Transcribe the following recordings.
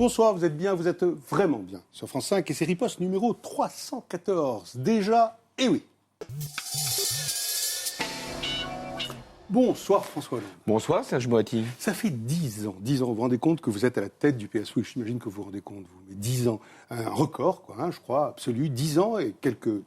Bonsoir, vous êtes bien, vous êtes vraiment bien sur France 5 et c'est Riposte numéro 314. Déjà, eh oui. Bonsoir François Hollande. Bonsoir Serge Moati. Ça fait 10 ans, vous vous rendez compte que vous êtes à la tête du PS. Oui, j'imagine que vous vous rendez compte, vous. Mais 10 ans, un record, quoi, je crois, absolu. 10 ans et quelques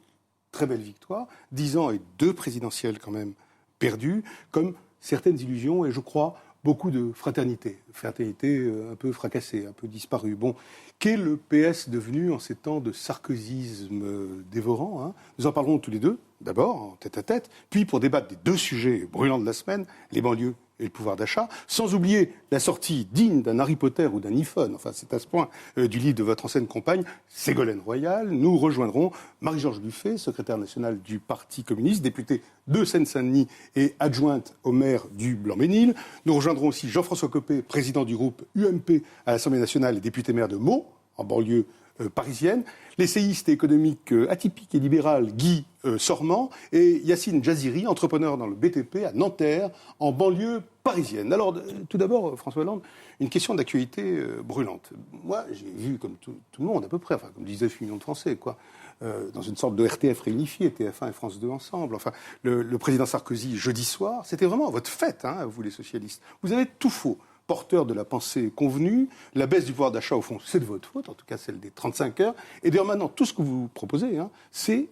très belles victoires. 10 ans et 2 présidentielles quand même perdues, comme certaines illusions et je crois beaucoup de fraternité un peu fracassée, un peu disparue. Bon, qu'est le PS devenu en ces temps de sarkozysme dévorant, Nous en parlerons tous les deux, d'abord, en tête-à-tête, puis pour débattre des 2 sujets brûlants de la semaine, les banlieues et le pouvoir d'achat, sans oublier la sortie digne d'un Harry Potter ou d'un iPhone, enfin c'est à ce point, du livre de votre ancienne compagne, Ségolène Royal. Nous rejoindrons Marie-Georges Buffet, secrétaire nationale du Parti communiste, députée de Seine-Saint-Denis et adjointe au maire du Blanc-Ménil. Nous rejoindrons aussi Jean-François Copé, président du groupe UMP à l'Assemblée nationale et député maire de Meaux, en banlieue parisienne, l'essayiste économique atypique et libéral Guy Sormand et Yacine Jaziri, entrepreneur dans le BTP à Nanterre, en banlieue parisienne. Alors, tout d'abord, François Hollande, une question d'actualité brûlante. Moi, j'ai vu, comme tout le monde à peu près, enfin, comme 19 millions de Français, quoi, dans une sorte de RTF réunifié, TF1 et France 2 ensemble. Enfin, le président Sarkozy, jeudi soir, c'était vraiment votre fête, vous les socialistes. Vous avez tout faux. Porteur de la pensée convenue, la baisse du pouvoir d'achat, au fond, c'est de votre faute, en tout cas celle des 35 heures. Et d'ailleurs, maintenant, tout ce que vous proposez, c'est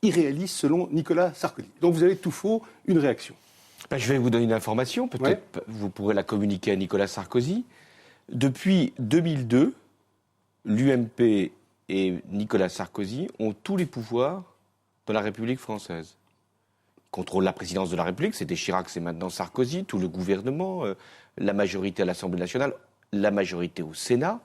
irréaliste selon Nicolas Sarkozy. Donc vous avez tout faux, une réaction. Je vais vous donner une information, peut-être vous pourrez la communiquer à Nicolas Sarkozy. Depuis 2002, l'UMP et Nicolas Sarkozy ont tous les pouvoirs dans la République française. Ils contrôlent la présidence de la République, c'était Chirac, c'est maintenant Sarkozy, tout le gouvernement, la majorité à l'Assemblée nationale, la majorité au Sénat.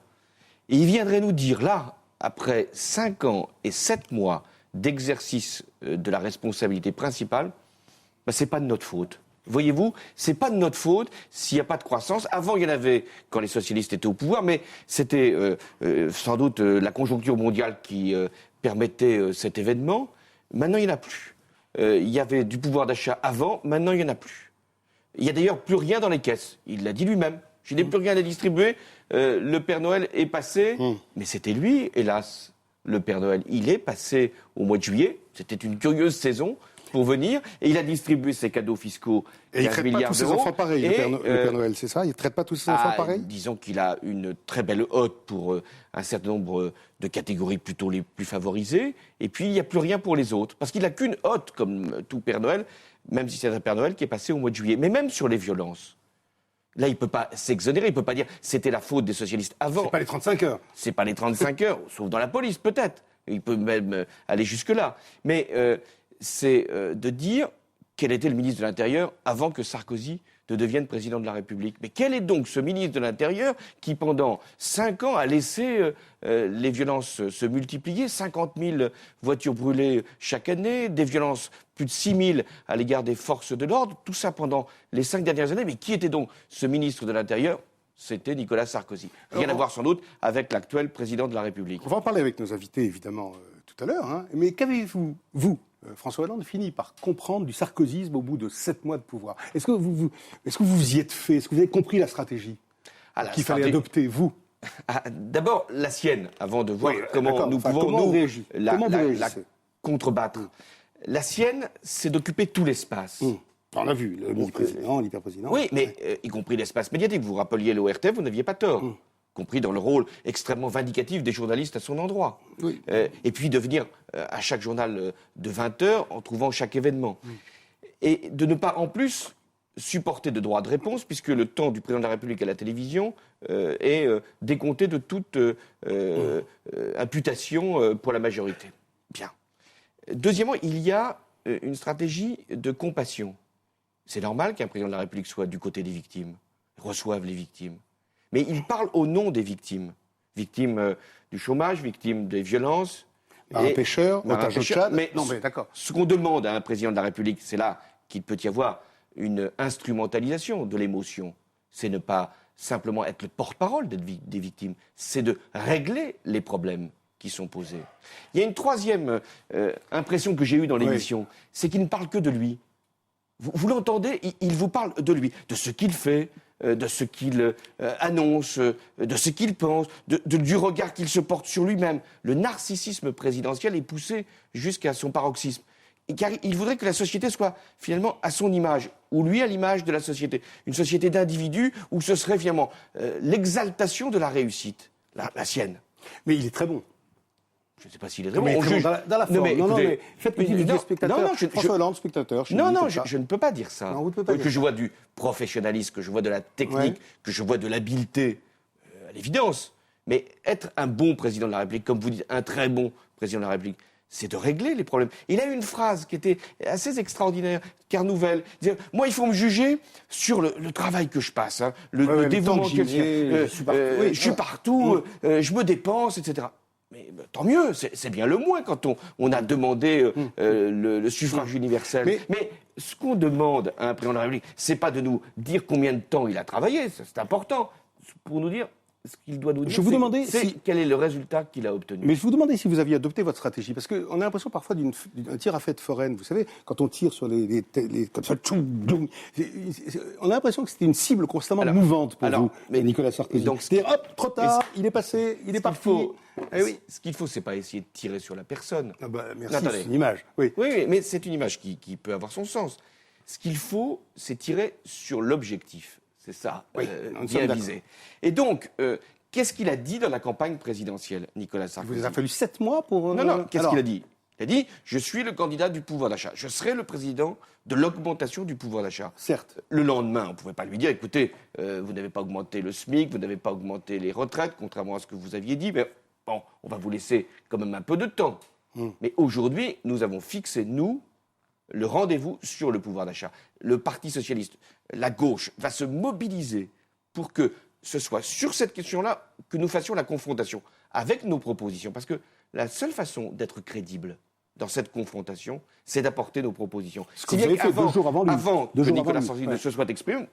Et ils viendraient nous dire, là, après 5 ans et 7 mois d'exercice de la responsabilité principale, c'est pas de notre faute. Voyez-vous, c'est pas de notre faute s'il n'y a pas de croissance. Avant, il y en avait quand les socialistes étaient au pouvoir, mais c'était sans doute la conjoncture mondiale qui permettait cet événement. Maintenant, il n'y en a plus. Il y avait du pouvoir d'achat avant, maintenant, il n'y en a plus. Il n'y a d'ailleurs plus rien dans les caisses. Il l'a dit lui-même. Je n'ai plus rien à distribuer. Le Père Noël est passé. Mais c'était lui, hélas, le Père Noël. Il est passé au mois de juillet. C'était une curieuse saison pour venir. Et il a distribué ses cadeaux fiscaux. Et il ne traite pas tous ses enfants pareils, le Père Noël, c'est ça? Il ne traite pas tous ses enfants pareils? Disons qu'il a une très belle hotte pour un certain nombre de catégories plutôt les plus favorisées. Et puis, il n'y a plus rien pour les autres. Parce qu'il n'a qu'une hotte, comme tout Père Noël, même si c'est un Père Noël qui est passé au mois de juillet. Mais même sur les violences, là, il ne peut pas s'exonérer, il ne peut pas dire c'était la faute des socialistes avant. C'est pas les 35 heures. C'est pas les 35 heures, sauf dans la police, peut-être. Il peut même aller jusque-là. Mais c'est de dire quel était le ministre de l'Intérieur avant que Sarkozy ne devienne président de la République. Mais quel est donc ce ministre de l'Intérieur qui, pendant 5 ans, a laissé les violences se multiplier, 50 000 voitures brûlées chaque année, des violences plus de 6 000 à l'égard des forces de l'ordre, tout ça pendant les 5 dernières années. Mais qui était donc ce ministre de l'Intérieur? C'était Nicolas Sarkozy. Rien à voir sans doute avec l'actuel président de la République. On va en parler avec nos invités, évidemment, tout à l'heure. Mais qu'avez-vous, vous, François Hollande, fini par comprendre du sarkozysme au bout de 7 mois de pouvoir? Est-ce que vous y êtes fait? Est-ce que vous avez compris la stratégie qu'il fallait adopter, vous? D'abord, la sienne, avant de voir comment nous pouvons la contrebattre. La sienne, c'est d'occuper tout l'espace. On l'a vu, le mini-président, l'hyper-président. Oui, mais y compris l'espace médiatique. Vous rappeliez l'ORTF, vous n'aviez pas tort. Compris dans le rôle extrêmement vindicatif des journalistes à son endroit. Oui. Et puis de venir à chaque journal de 20 heures en trouvant chaque événement. Et de ne pas en plus supporter de droit de réponse, puisque le temps du président de la République à la télévision est décompté de toute imputation pour la majorité. Bien. Deuxièmement, il y a une stratégie de compassion. C'est normal qu'un président de la République soit du côté des victimes, reçoive les victimes. Mais il parle au nom des victimes. Victimes du chômage, victimes des violences. Un pêcheur, otage au Tchad. Mais d'accord. Ce qu'on demande à un président de la République, c'est là qu'il peut y avoir une instrumentalisation de l'émotion. C'est ne pas simplement être le porte-parole des victimes, c'est de régler les problèmes qui sont posés. Il y a une troisième impression que j'ai eue dans l'émission, c'est qu'il ne parle que de lui. Vous l'entendez, il vous parle de lui, de ce qu'il fait, de ce qu'il annonce, de ce qu'il pense, du regard qu'il se porte sur lui-même. Le narcissisme présidentiel est poussé jusqu'à son paroxysme. Car il voudrait que la société soit finalement à son image, ou lui à l'image de la société. Une société d'individus où ce serait finalement l'exaltation de la réussite, la sienne. Mais il est très bon. Je ne sais pas s'il est très bon. On juge dans la forme. Mais faites plaisir spectateur. Non, François Hollande, spectateur. Je ne peux pas dire ça. Non, vous ne pouvez pas dire que ça. je vois du professionnalisme, que je vois de la technique, que je vois de l'habileté, à l'évidence. Mais être un bon président de la République, comme vous dites, un très bon président de la République, c'est de régler les problèmes. Il a eu une phrase qui était assez extraordinaire, Carnouvel. Moi, il faut me juger sur le travail que je passe, hein, le dévouement que je suis partout, je me dépense, etc. Mais tant mieux, c'est bien le moins quand on a demandé le suffrage universel. Mais ce qu'on demande à un président de la République, c'est pas de nous dire combien de temps il a travaillé, c'est important, pour nous dire ce qu'il doit nous dire. Je vous demandais quel est le résultat qu'il a obtenu. Mais je vous demandais si vous aviez adopté votre stratégie, parce qu'on a l'impression parfois d'un tir à fête foraine. Vous savez, quand on tire sur les comme ça, on a l'impression que c'était une cible constamment mouvante pour vous, Nicolas Sarkozy. Donc, c'est-à-dire, hop, trop tard, il est passé, il est parti. Ce qu'il faut, c'est pas essayer de tirer sur la personne. Merci, c'est une image. Oui, mais c'est une image qui peut avoir son sens. Ce qu'il faut, c'est tirer sur l'objectif. C'est ça, bien visé. Et donc, qu'est-ce qu'il a dit dans la campagne présidentielle, Nicolas Sarkozy ? Il vous a fallu 7 mois pour... Non, qu'est-ce qu'il a dit ? Il a dit « Je suis le candidat du pouvoir d'achat. Je serai le président de l'augmentation du pouvoir d'achat. » Certes. Le lendemain, on ne pouvait pas lui dire « Écoutez, vous n'avez pas augmenté le SMIC, vous n'avez pas augmenté les retraites, contrairement à ce que vous aviez dit, mais bon, on va vous laisser quand même un peu de temps. » Mais aujourd'hui, nous avons fixé, nous, le rendez-vous sur le pouvoir d'achat. Le Parti socialiste, la gauche, va se mobiliser pour que ce soit sur cette question-là que nous fassions la confrontation avec nos propositions. Parce que la seule façon d'être crédible dans cette confrontation, c'est d'apporter nos propositions. Ce que vous avez fait 2 jours avant lui. Avant que Nicolas Sarkozy ne se soit exprimé,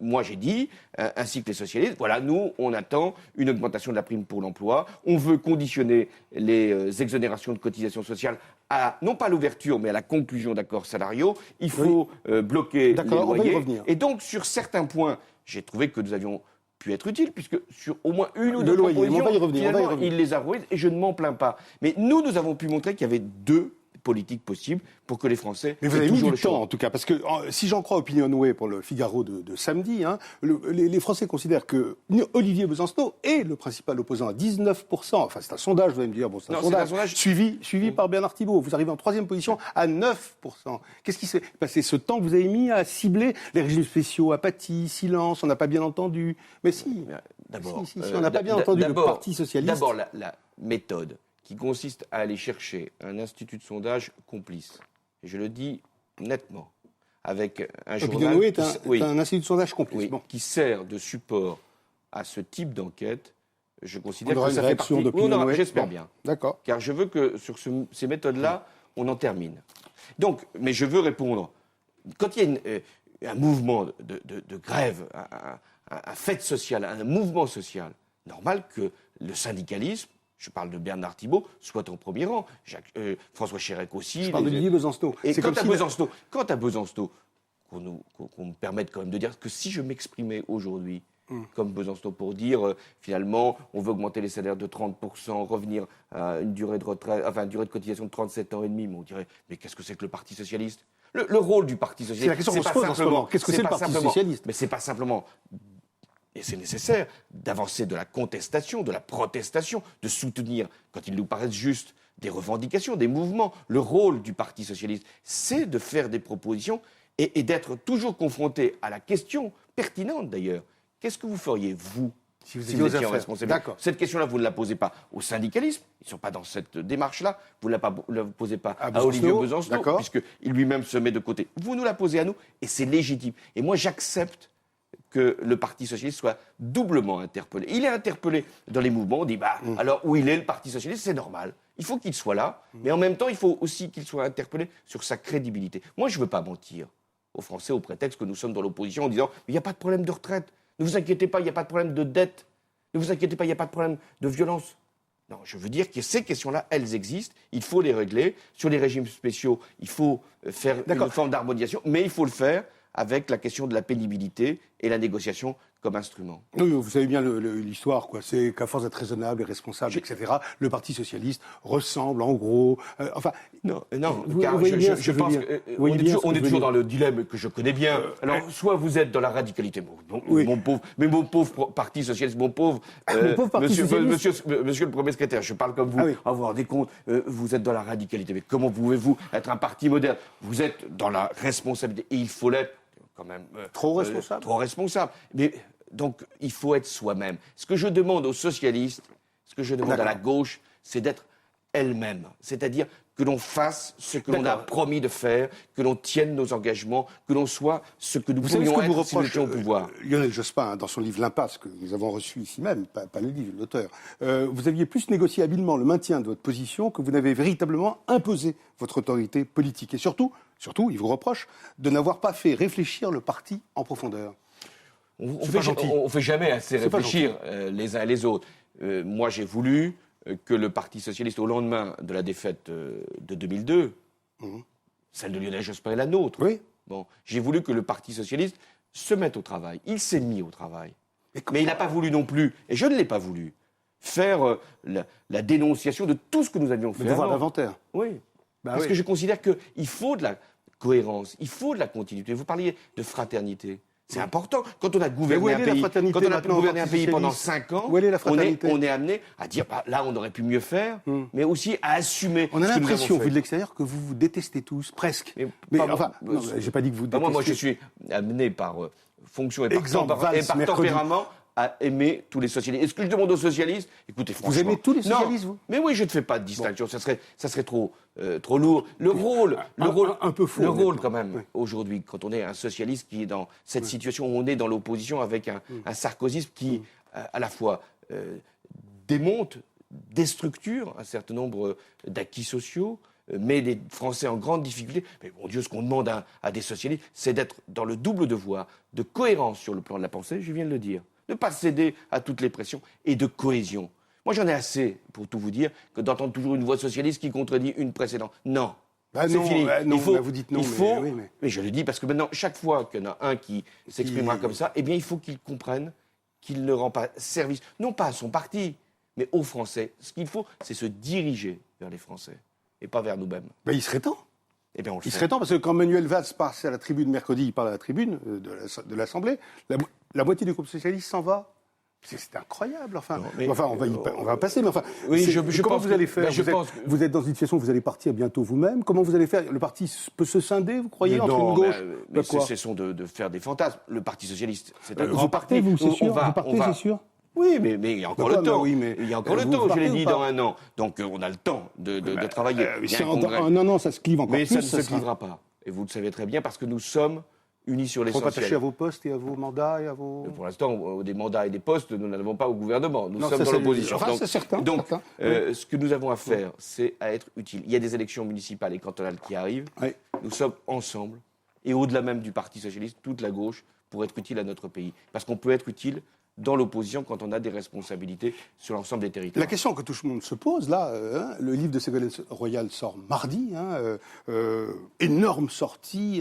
moi j'ai dit, ainsi que les socialistes, voilà, nous on attend une augmentation de la prime pour l'emploi, on veut conditionner les exonérations de cotisations sociales à, non pas l'ouverture, mais à la conclusion d'accords salariaux, il faut bloquer les loyers. On va y revenir. Et donc sur certains points, j'ai trouvé que nous avions pu être utiles, puisque sur au moins une ou deux loyer, propositions, finalement, il les a rouées, et je ne m'en plains pas. Mais nous avons pu montrer qu'il y avait 2 politiques possibles pour que les Français... Mais vous avez mis du temps, en tout cas, parce que si j'en crois Opinionway pour le Figaro de samedi, hein, les Français considèrent que Olivier Besancenot est le principal opposant à 19%. Enfin, c'est un sondage, vous allez me dire, bon, c'est un sondage suivi par Bernard Thibault. Vous arrivez en 3e position à 9%. Qu'est-ce qui s'est passé? Ce temps que vous avez mis à cibler les régimes spéciaux, apathie, silence, on n'a pas bien entendu. Mais si, d'abord, on n'a pas bien entendu le Parti socialiste. D'abord, la méthode qui consiste à aller chercher un institut de sondage complice. Et je le dis nettement, avec un journal... Opinionway est un institut de sondage complice. Oui, qui sert de support à ce type d'enquête. Je considère que ça fait partie... J'espère bien. D'accord. Car je veux que sur ces méthodes-là, on en termine. Donc, mais je veux répondre. Quand il y a un mouvement de grève, un fait social, un mouvement social, normal que le syndicalisme, je parle de Bernard Thibault, soit en premier rang. François Chérec aussi. Je parle d'Olivier Besancenot. Et quant à Besancenot, qu'on me permette quand même de dire que si je m'exprimais aujourd'hui comme Besancenot pour dire finalement on veut augmenter les salaires de 30%, revenir à une durée de retraite, enfin une durée de cotisation de 37 ans et demi, mais on dirait mais qu'est-ce que c'est que le Parti socialiste ? Le rôle du Parti socialiste, c'est la question qu'on se pose en ce moment. Qu'est-ce que c'est le Parti socialiste ? Mais c'est pas simplement. Et c'est nécessaire d'avancer de la contestation, de la protestation, de soutenir, quand il nous paraît juste, des revendications, des mouvements. Le rôle du Parti socialiste, c'est de faire des propositions et d'être toujours confronté à la question, pertinente d'ailleurs. Qu'est-ce que vous feriez, vous, si vous étiez en responsabilité ? Cette question-là, vous ne la posez pas au syndicalisme, ils ne sont pas dans cette démarche-là, vous ne la posez pas à Olivier Besancenot, puisqu'il lui-même se met de côté. Vous nous la posez à nous, et c'est légitime. Et moi, j'accepte que le Parti socialiste soit doublement interpellé. Il est interpellé dans les mouvements, on dit, alors où il est, le Parti socialiste, c'est normal. Il faut qu'il soit là, mais en même temps, il faut aussi qu'il soit interpellé sur sa crédibilité. Moi, je ne veux pas mentir aux Français au prétexte que nous sommes dans l'opposition en disant, il n'y a pas de problème de retraite, ne vous inquiétez pas, il n'y a pas de problème de dette, ne vous inquiétez pas, il n'y a pas de problème de violence. Non, je veux dire que ces questions-là, elles existent, il faut les régler. Sur les régimes spéciaux, il faut faire une forme d'harmonisation, mais il faut le faire avec la question de la pénibilité et la négociation comme instrument. Oui, vous savez bien l'histoire, quoi. C'est qu'à force d'être raisonnable et responsable, etc., le Parti socialiste ressemble, en gros... Non, vous car voyez bien ce que je je veux pense dire. qu'on est toujours, ce que je veux toujours dire. dans le dilemme que je connais bien. Alors, soit vous êtes dans la radicalité, mon pauvre Parti socialiste, mon pauvre monsieur le Premier secrétaire, je parle comme vous. Ah oui. Vous vous rendez compte, vous êtes dans la radicalité. Mais comment pouvez-vous être un parti moderne? Vous êtes dans la responsabilité, et il faut l'être quand même. Trop responsable. Trop responsable. Mais donc, il faut être soi-même. Ce que je demande aux socialistes, ce que je demande à la gauche, c'est d'être elle-même. C'est-à-dire que l'on fasse ce que l'on a promis de faire, que l'on tienne nos engagements, que l'on soit ce que nous pourrions être si nous étions au pouvoir. Lionel Jospin, dans son livre L'Impasse, que nous avons reçu ici même, pas le livre, l'auteur, vous aviez plus négocié habilement le maintien de votre position que vous n'avez véritablement imposé votre autorité politique. Et surtout, il vous reproche de n'avoir pas fait réfléchir le parti en profondeur. On fait jamais assez réfléchir les uns et les autres. Moi, j'ai voulu que le Parti socialiste, au lendemain de la défaite de 2002, celle de Lionel Jospin est la nôtre. Oui. Bon, j'ai voulu que le Parti socialiste se mette au travail. Il s'est mis au travail. Mais il n'a pas voulu non plus, et je ne l'ai pas voulu, faire la dénonciation de tout ce que nous avions fait. Mais devoir d'inventaire. Oui. Parce que je considère qu'il faut de la cohérence, il faut de la continuité. Vous parliez de fraternité. C'est important. Quand on a gouverné un pays pendant 5 ans, on est amené à dire là, on aurait pu mieux faire, mais aussi à assumer. On a l'impression, vu de l'extérieur, que vous vous détestez tous, presque. Mais enfin, j'ai pas dit que vous détestez. Moi, je suis amené par fonction et par tempérament à aimer tous les socialistes. Est-ce que je demande aux socialistes? Écoutez, franchement... Vous aimez tous les socialistes, vous? Mais oui, je ne fais pas de distinction. Ça serait trop lourd. Le rôle un peu faux. Le rôle, quand même, aujourd'hui, quand on est un socialiste qui est dans cette situation où on est dans l'opposition avec un sarkozysme qui, à la fois, démonte, déstructure un certain nombre d'acquis sociaux, met les Français en grande difficulté. Mais mon Dieu, ce qu'on demande à des socialistes, c'est d'être dans le double devoir de cohérence sur le plan de la pensée, je viens de le dire, de ne pas céder à toutes les pressions, et de cohésion. Moi, j'en ai assez, pour tout vous dire, que d'entendre toujours une voix socialiste qui contredit une précédente. Non. C'est fini. Vous dites non, mais je le dis parce que maintenant, chaque fois qu'il y en a un qui s'exprimera comme ça, eh bien, il faut qu'il comprenne qu'il ne rend pas service, non pas à son parti, mais aux Français. Ce qu'il faut, c'est se diriger vers les Français, et pas vers nous-mêmes. Il serait temps. Eh bien, il serait temps, parce que quand Manuel Valls passe à la tribune mercredi, il parle à la tribune de l'Assemblée, la moitié du groupe socialiste s'en va. C'est incroyable, enfin. On va passer, mais enfin. Oui, comment vous allez faire? Vous êtes dans une situation où vous allez partir bientôt vous-même. Comment vous allez faire? Le parti peut se scinder, vous croyez, entre une gauche? Mais cessons de faire des fantasmes. Le Parti socialiste, c'est un grand vous partez, parti. Vous, c'est sûr. Vous partez, c'est sûr. Oui, mais il y a encore le temps. Il y a encore le temps, je l'ai dit, dans 1 an. Donc on a le temps de travailler. En 1 an, ça se clive encore plus. Mais ça ne se clivera pas. Et vous le savez très bien, parce que nous sommes unis sur l'essentiel. Faut pas attacher à vos postes et à vos mandats et à vos... Pour l'instant, des mandats et des postes, nous n'en avons pas au gouvernement. Nous sommes dans l'opposition. Enfin, c'est certain. Donc, ce que nous avons à faire, c'est à être utile. Il y a des élections municipales et cantonales qui arrivent. Oui. Nous sommes ensemble, et au-delà même du Parti socialiste, toute la gauche, pour être utile à notre pays. Parce qu'on peut être utile dans l'opposition quand on a des responsabilités sur l'ensemble des territoires. La question que tout le monde se pose, là, le livre de Ségolène Royal sort mardi, énorme sortie,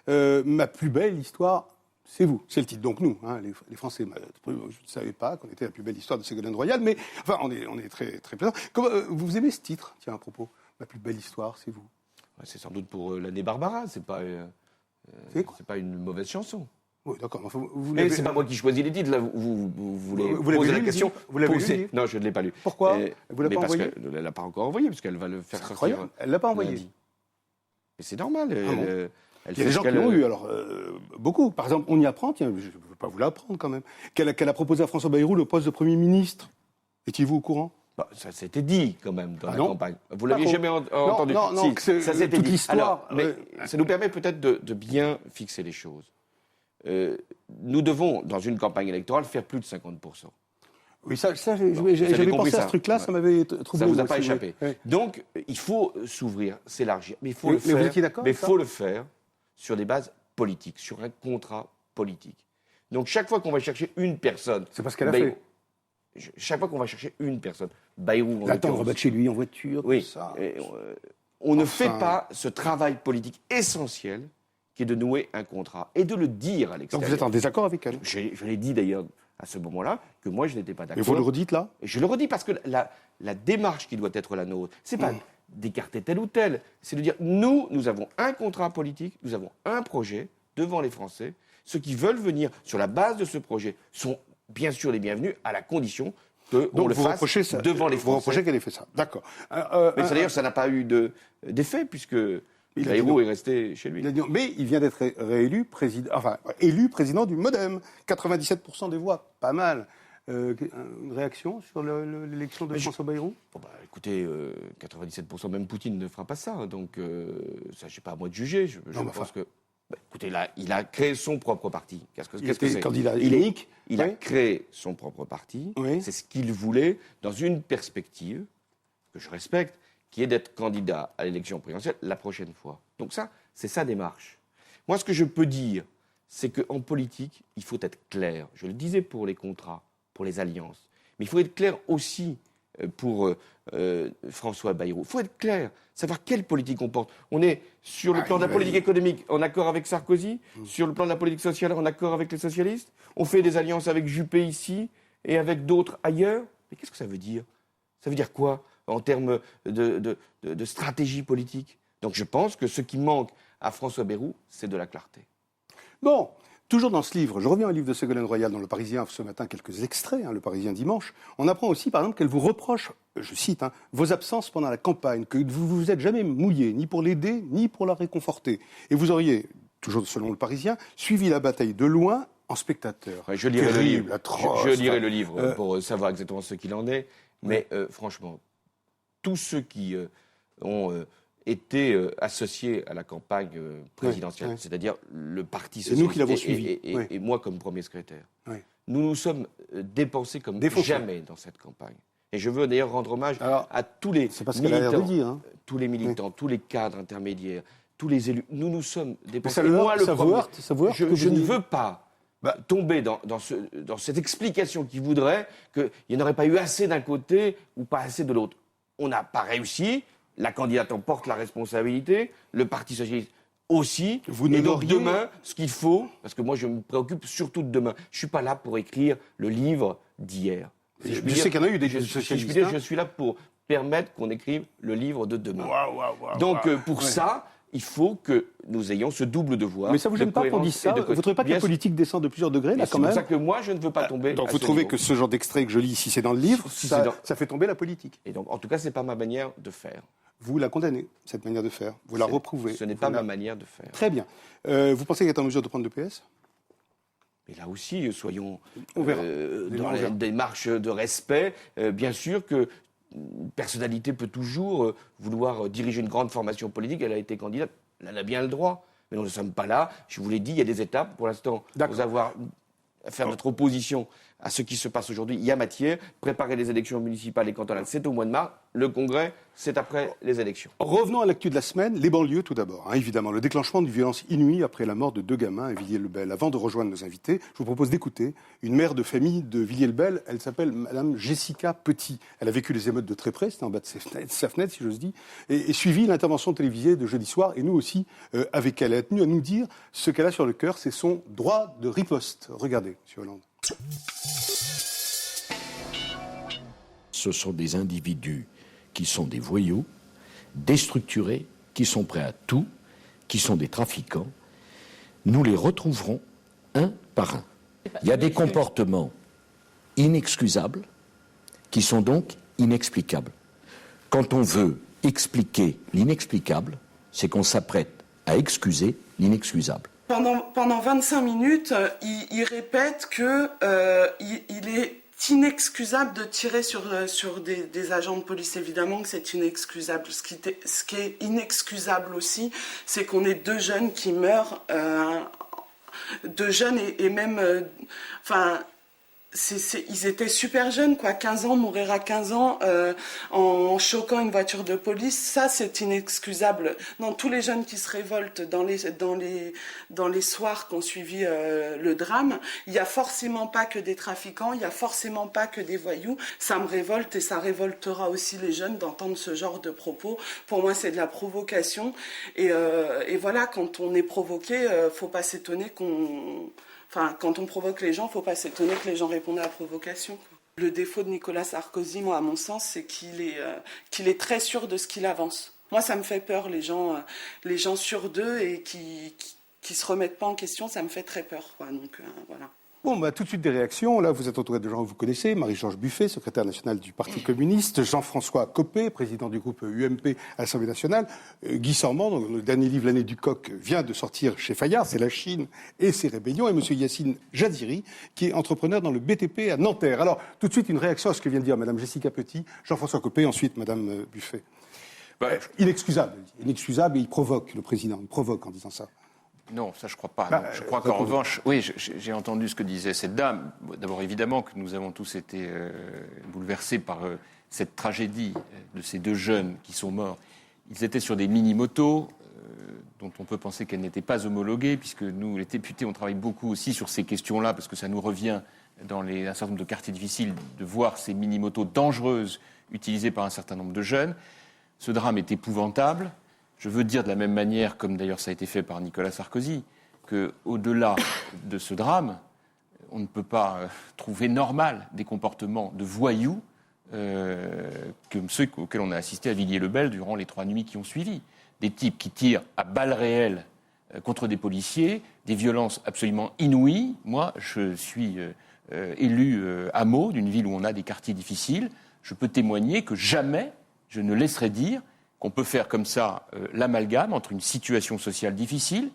ma plus belle histoire, c'est vous, c'est le titre. Donc nous, les Français, je ne savais pas qu'on était la plus belle histoire de Ségolène Royal, mais enfin, on est très, très plaisant. Vous aimez ce titre, tiens, à propos, ma plus belle histoire, c'est vous? C'est sans doute pour l'année Barbara, c'est pas une mauvaise chanson. Oui, d'accord. Mais c'est pas moi qui choisis les titres, là, vous voulez poser la question. Vous l'avez lu? Non, je ne l'ai pas lu. Pourquoi? Vous l'avez pas envoyé? Parce qu'elle ne l'a pas encore envoyé, parce qu'elle va le faire sortir. Elle ne l'a pas envoyé. Mais c'est normal. Il y a des gens qui l'ont eu, alors beaucoup. Par exemple, on y apprend, tiens, je ne veux pas vous l'apprendre quand même, qu'elle a proposé à François Bayrou le poste de Premier ministre. Étiez-vous au courant? Ça s'était dit quand même dans la campagne. Vous l'aviez jamais entendu? Non, si, ça s'était dit. L'histoire. Mais ça nous permet peut-être de bien fixer les choses. Nous devons, dans une campagne électorale, faire plus de 50%. Oui, j'avais pensé à ce truc-là, ça m'avait troublé. Ça ne vous a pas échappé. Oui. Donc, il faut s'ouvrir, s'élargir. Mais il faut le faire sur des bases politiques, sur un contrat politique. Donc, chaque fois qu'on va chercher une personne... C'est pas ce qu'elle a fait. Chaque fois qu'on va chercher une personne, Bayrou... L'attendre chez lui en voiture, oui, tout ça. On ne fait pas ce travail politique essentiel qui est de nouer un contrat et de le dire à Donc l'extérieur. vous êtes en désaccord avec elle? Je l'ai dit d'ailleurs à ce moment-là, que moi je n'étais pas d'accord. Et vous le redites là? Et je le redis parce que la démarche qui doit être la nôtre, c'est pas d'écarter tel ou tel, c'est de dire nous avons un contrat politique, nous avons un projet devant les Français. Ceux qui veulent venir sur la base de ce projet sont bien sûr les bienvenus à la condition qu'on le fasse devant les Français. Vous reprochez qu'elle ait fait ça. D'accord. Mais d'ailleurs, ça n'a pas eu d'effet puisque Bayrou est resté chez lui. Mais il vient d'être élu président du MoDem. 97% des voix, pas mal. Une réaction sur l'élection de François Bayrou? Écoutez, 97%, même Poutine ne fera pas ça. Donc, ça, je sais pas à moi de juger. Je pense que... écoutez, là, il a créé son propre parti. Qu'est-ce que c'est? Candidat unique. Il a Oui. créé son propre parti. Oui. C'est ce qu'il voulait dans une perspective que je respecte, qui est d'être candidat à l'élection présidentielle la prochaine fois. Donc ça, c'est sa démarche. Moi, ce que je peux dire, c'est qu'en politique, il faut être clair. Je le disais pour les contrats, pour les alliances. Mais il faut être clair aussi pour François Bayrou. Il faut être clair, savoir quelle politique on porte. On est sur le plan de la politique économique en accord avec Sarkozy, sur le plan de la politique sociale en accord avec les socialistes. On fait des alliances avec Juppé ici et avec d'autres ailleurs. Mais qu'est-ce que ça veut dire? Ça veut dire quoi en termes de stratégie politique? Donc je pense que ce qui manque à François Bayrou, c'est de la clarté. Bon, toujours dans ce livre, je reviens au livre de Ségolène Royal dans Le Parisien ce matin, quelques extraits, Le Parisien dimanche. On apprend aussi, par exemple, qu'elle vous reproche, je cite, vos absences pendant la campagne, que vous ne vous êtes jamais mouillé, ni pour l'aider, ni pour la réconforter. Et vous auriez, toujours selon Le Parisien, suivi la bataille de loin en spectateur. Ouais, je lirai le livre. Atroce, je lirai le livre pour savoir exactement ce qu'il en est. Mais franchement, tous ceux qui ont été associés à la campagne présidentielle, c'est-à-dire le Parti socialiste, nous qui l'avons suivi, et moi comme premier secrétaire, nous nous sommes dépensés comme jamais dans cette campagne. Et je veux d'ailleurs rendre hommage à tous les militants, tous les militants, tous les cadres intermédiaires, tous les élus. Nous nous sommes dépensés. Ça vous heurte je ne veux pas tomber dans cette explication qui voudrait qu'il n'y en aurait pas eu assez d'un côté ou pas assez de l'autre. On n'a pas réussi, la candidate en porte la responsabilité, le Parti socialiste aussi. Et donc demain, ce qu'il faut, parce que moi je me préoccupe surtout de demain, je ne suis pas là pour écrire le livre d'hier. Je sais qu'il y en a eu des socialistes. Je suis là pour permettre qu'on écrive le livre de demain. Donc pour ça... il faut que nous ayons ce double devoir. Mais ça ne vous gêne pas qu'on dise ça? Vous ne trouvez pas que la politique descend de plusieurs degrés, là, quand même? C'est pour ça que moi, je ne veux pas tomber. Donc vous trouvez que ce genre d'extrait que je lis, si c'est dans le livre, ça fait tomber la politique? Et donc, en tout cas, ce n'est pas ma manière de faire. Vous la condamnez, cette manière de faire? Vous la reprouvez? Ce n'est pas ma manière de faire. Très bien. Vous pensez qu'elle est en mesure de prendre le PS? Mais là aussi, soyons on verra. Dans la démarche de respect. Bien sûr que une personnalité peut toujours vouloir diriger une grande formation politique. Elle a été candidate, elle a bien le droit. Mais nous ne sommes pas là. Je vous l'ai dit, il y a des étapes. Pour l'instant, à faire notre opposition à ce qui se passe aujourd'hui, il y a matière. Préparer les élections municipales et cantonales, c'est au mois de mars. Le Congrès, c'est après les élections. Revenons à l'actu de la semaine, les banlieues tout d'abord. Évidemment, le déclenchement d'une violence inouïe après la mort de 2 gamins à Villiers-le-Bel. Avant de rejoindre nos invités, je vous propose d'écouter une mère de famille de Villiers-le-Bel. Elle s'appelle Madame Jessica Petit. Elle a vécu les émeutes de très près, c'était en bas de sa fenêtre, si j'ose dire, et suivi l'intervention télévisée de jeudi soir, et nous aussi avec elle. Elle a tenu à nous dire ce qu'elle a sur le cœur, c'est son droit de riposte. Regardez, M. Hollande. Ce sont des individus qui sont des voyous, déstructurés, qui sont prêts à tout, qui sont des trafiquants. Nous les retrouverons un par un. Il y a des comportements inexcusables qui sont donc inexplicables. Quand on veut expliquer l'inexplicable, c'est qu'on s'apprête à excuser l'inexcusable. Pendant 25 minutes, il répète que il est inexcusable de tirer sur des agents de police. Évidemment que c'est inexcusable. Ce qui est inexcusable aussi, c'est qu'on ait 2 jeunes qui meurent, 2 jeunes et même... ils étaient super jeunes, quoi. 15 ans, mourir à 15 ans en choquant une voiture de police, ça c'est inexcusable. Dans tous les jeunes qui se révoltent dans les soirs qui ont suivi le drame, il y a forcément pas que des trafiquants, il y a forcément pas que des voyous. Ça me révolte et ça révoltera aussi les jeunes d'entendre ce genre de propos. Pour moi, c'est de la provocation et voilà, quand on est provoqué, faut pas s'étonner quand on provoque les gens, faut pas s'étonner que les gens répondent à la provocation, quoi. Le défaut de Nicolas Sarkozy, moi, à mon sens, c'est qu'il est très sûr de ce qu'il avance. Moi, ça me fait peur, les gens sûrs d'eux et qui se remettent pas en question, ça me fait très peur, quoi. Donc, voilà. Bon, tout de suite des réactions. Là, vous êtes entouré de gens que vous connaissez. Marie-Georges Buffet, secrétaire national du Parti communiste. Jean-François Copé, président du groupe UMP à l'Assemblée nationale. Guy Sormand, dont le dernier livre, L'année du coq, vient de sortir chez Fayard. C'est La Chine et ses rébellions. Et M. Yacine Jadiri, qui est entrepreneur dans le BTP à Nanterre. Alors, tout de suite, une réaction à ce que vient de dire Mme Jessica Petit, Jean-François Copé, ensuite Mme Buffet. Inexcusable. Inexcusable et il provoque, le président. Il provoque en disant ça. Non, ça je crois pas. Non. Je crois qu'en revanche, oui, j'ai entendu ce que disait cette dame. D'abord, évidemment que nous avons tous été bouleversés par cette tragédie de ces deux jeunes qui sont morts. Ils étaient sur des mini-motos dont on peut penser qu'elles n'étaient pas homologuées, puisque nous, les députés, on travaille beaucoup aussi sur ces questions-là, parce que ça nous revient dans un certain nombre de quartiers difficiles de voir ces mini-motos dangereuses utilisées par un certain nombre de jeunes. Ce drame est épouvantable. Je veux dire de la même manière, comme d'ailleurs ça a été fait par Nicolas Sarkozy, qu'au-delà de ce drame, on ne peut pas trouver normal des comportements de voyous comme ceux auxquels on a assisté à Villiers-le-Bel durant les 3 nuits qui ont suivi. Des types qui tirent à balles réelles contre des policiers, des violences absolument inouïes. Moi, je suis élu à Meaux, d'une ville où on a des quartiers difficiles. Je peux témoigner que jamais je ne laisserai dire qu'on peut faire comme ça l'amalgame entre une situation sociale difficile,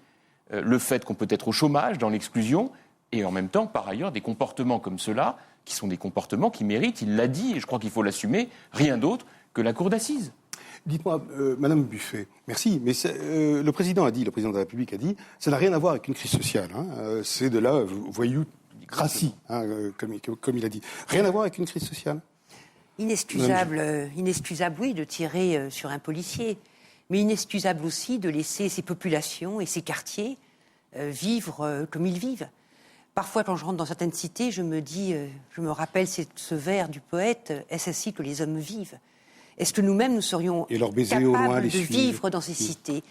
le fait qu'on peut être au chômage, dans l'exclusion, et en même temps, par ailleurs, des comportements comme ceux-là, qui sont des comportements qui méritent, il l'a dit, et je crois qu'il faut l'assumer, rien d'autre que la cour d'assises. Dites-moi, Madame Buffet, merci, mais le président de la République a dit, ça n'a rien à voir avec une crise sociale, hein, c'est de la voyoucratie, hein, comme il a dit. Rien à voir avec une crise sociale ? Inexcusable, oui, de tirer sur un policier, mais inexcusable aussi de laisser ces populations et ces quartiers vivre comme ils vivent. Parfois, quand je rentre dans certaines cités, je me rappelle ce vers du poète « Est-ce ainsi que les hommes vivent ?» Est-ce que nous-mêmes, nous serions capables de vivre dans ces cités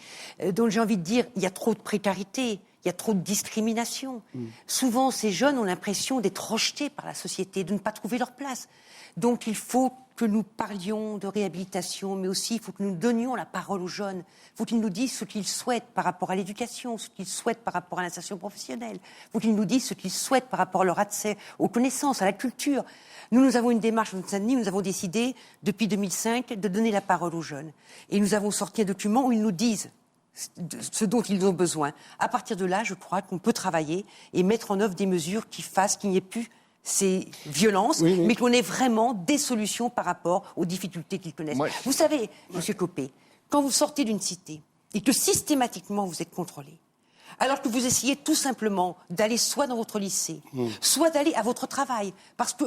Donc j'ai envie de dire, il y a trop de précarité, il y a trop de discrimination. Souvent, ces jeunes ont l'impression d'être rejetés par la société, de ne pas trouver leur place. Donc il faut que nous parlions de réhabilitation, mais aussi il faut que nous donnions la parole aux jeunes. Il faut qu'ils nous disent ce qu'ils souhaitent par rapport à l'éducation, ce qu'ils souhaitent par rapport à l'insertion professionnelle. Il faut qu'ils nous disent ce qu'ils souhaitent par rapport à leur accès aux connaissances, à la culture. Nous avons une démarche en Seine-Saint-Denis, nous avons décidé, depuis 2005, de donner la parole aux jeunes. Et nous avons sorti un document où ils nous disent ce dont ils ont besoin. À partir de là, je crois qu'on peut travailler et mettre en œuvre des mesures qui fassent qu'il n'y ait plus ces violences, mais qu'on ait vraiment des solutions par rapport aux difficultés qu'ils connaissent. Vous savez, M. Copé, quand vous sortez d'une cité et que systématiquement vous êtes contrôlé, alors que vous essayez tout simplement d'aller soit dans votre lycée, soit d'aller à votre travail, parce que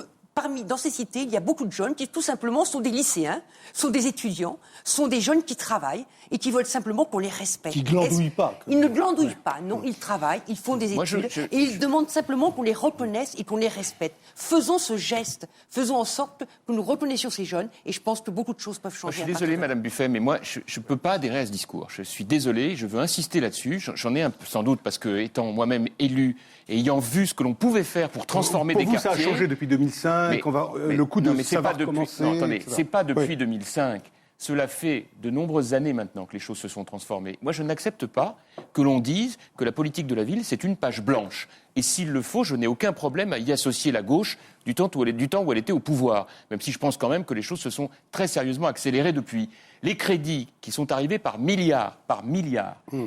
dans ces cités, il y a beaucoup de jeunes qui, tout simplement, sont des lycéens, sont des étudiants, sont des jeunes qui travaillent et qui veulent simplement qu'on les respecte. Qui glandouillent pas. Ils ne glandouillent pas, non, ils travaillent, ils font des études et ils demandent simplement qu'on les reconnaisse et qu'on les respecte. Faisons ce geste, faisons en sorte que nous reconnaissions ces jeunes et je pense que beaucoup de choses peuvent changer. Je suis désolé, Madame Buffet, mais moi, je ne peux pas adhérer à ce discours. Je suis désolé, je veux insister là-dessus. J'en ai sans doute parce que, étant moi-même élu et ayant vu ce que l'on pouvait faire pour transformer des quartiers... Pour vous, ça a changé depuis 2005, le coup de savoir commencer... Non, attendez, c'est pas depuis 2005. Cela fait de nombreuses années maintenant que les choses se sont transformées. Moi, je n'accepte pas que l'on dise que la politique de la ville, c'est une page blanche. Et s'il le faut, je n'ai aucun problème à y associer la gauche du temps où elle était au pouvoir. Même si je pense quand même que les choses se sont très sérieusement accélérées depuis. Les crédits qui sont arrivés par milliards,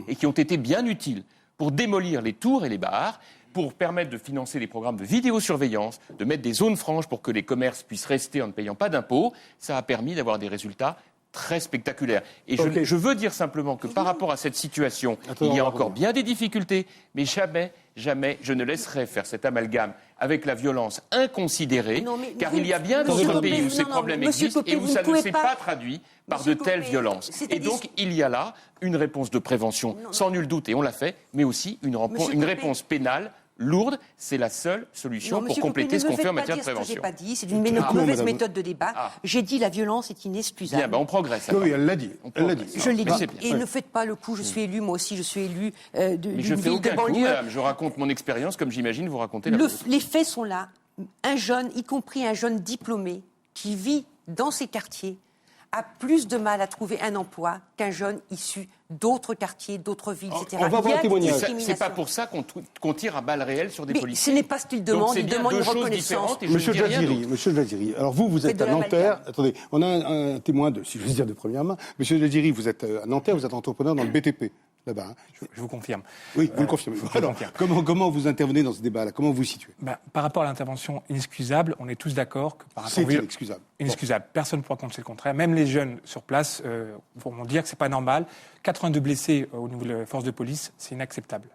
et qui ont été bien utiles pour démolir les tours et les bars, pour permettre de financer les programmes de vidéosurveillance, de mettre des zones franches pour que les commerces puissent rester en ne payant pas d'impôts, ça a permis d'avoir des résultats très spectaculaire. Et Ok. je veux dire simplement que par rapport à cette situation, Attends, il y on a va encore revenir. bien des difficultés, mais jamais je ne laisserai faire cet amalgame avec la violence inconsidérée, Non, mais car vous- il y a bien Monsieur d'autres Copé, pays où non, ces non, problèmes Monsieur existent Copé, et où vous ça ne ne pouvez s'est pas- pas traduit par Monsieur de telles Copé, violences. Et c'est-à-dire- donc, il y a là une réponse de prévention, sans nul doute, et on l'a fait, mais aussi une Monsieur Copé. réponse pénale lourde. C'est la seule solution Non, pour monsieur compléter Copé, ce ne qu'on me fait en faites matière de pas dire ce que j'ai prévention. pas dit. C'est une Ah, mauvaise madame. méthode de débat. Ah. J'ai dit la violence est inexcusable. Bien, on progresse. Oui, alors. elle l'a dit. On Elle l'a progresse. dit. Je l'ai Mais dit. c'est bien. Et ne faites pas le coup, je suis élu, moi aussi je suis élu Mais d'une je fais ville de aucun coup, banlieue. madame. Je raconte mon expérience comme j'imagine vous racontez la vôtre. Les faits sont là. Un jeune, y compris un jeune diplômé, qui vit dans ces quartiers, a plus de mal à trouver un emploi qu'un jeune issu d'autres quartiers, d'autres villes, etc. on va voir Il y a un témoignage. des C'est discriminations. pas pour ça qu'on tire à balles réelles sur des Mais policiers. ce n'est pas ce qu'il Donc demande, c'est il bien demande deux une choses reconnaissance. différentes et je Monsieur ne dis rien Jaziri, d'autre. Monsieur Jaziri, alors vous Faites êtes de à Nanterre. l'amalgame. Attendez, on a un témoin de, si je veux dire, de première main. Monsieur Jaziri, vous êtes à Nanterre, vous êtes entrepreneur dans le BTP, là-bas. Hein. Je vous confirme. Oui, vous le confirmez. je Alors, confirme. comment vous intervenez dans ce débat-là? Comment vous vous situez? Par rapport à l'intervention inexcusable, on est tous d'accord que par rapport C'est au inexcusable. inexcusable. Personne ne pourra contester le contraire. Même les jeunes sur place vont dire que c'est pas normal. 82 blessés au niveau de la force de police, c'est inacceptable.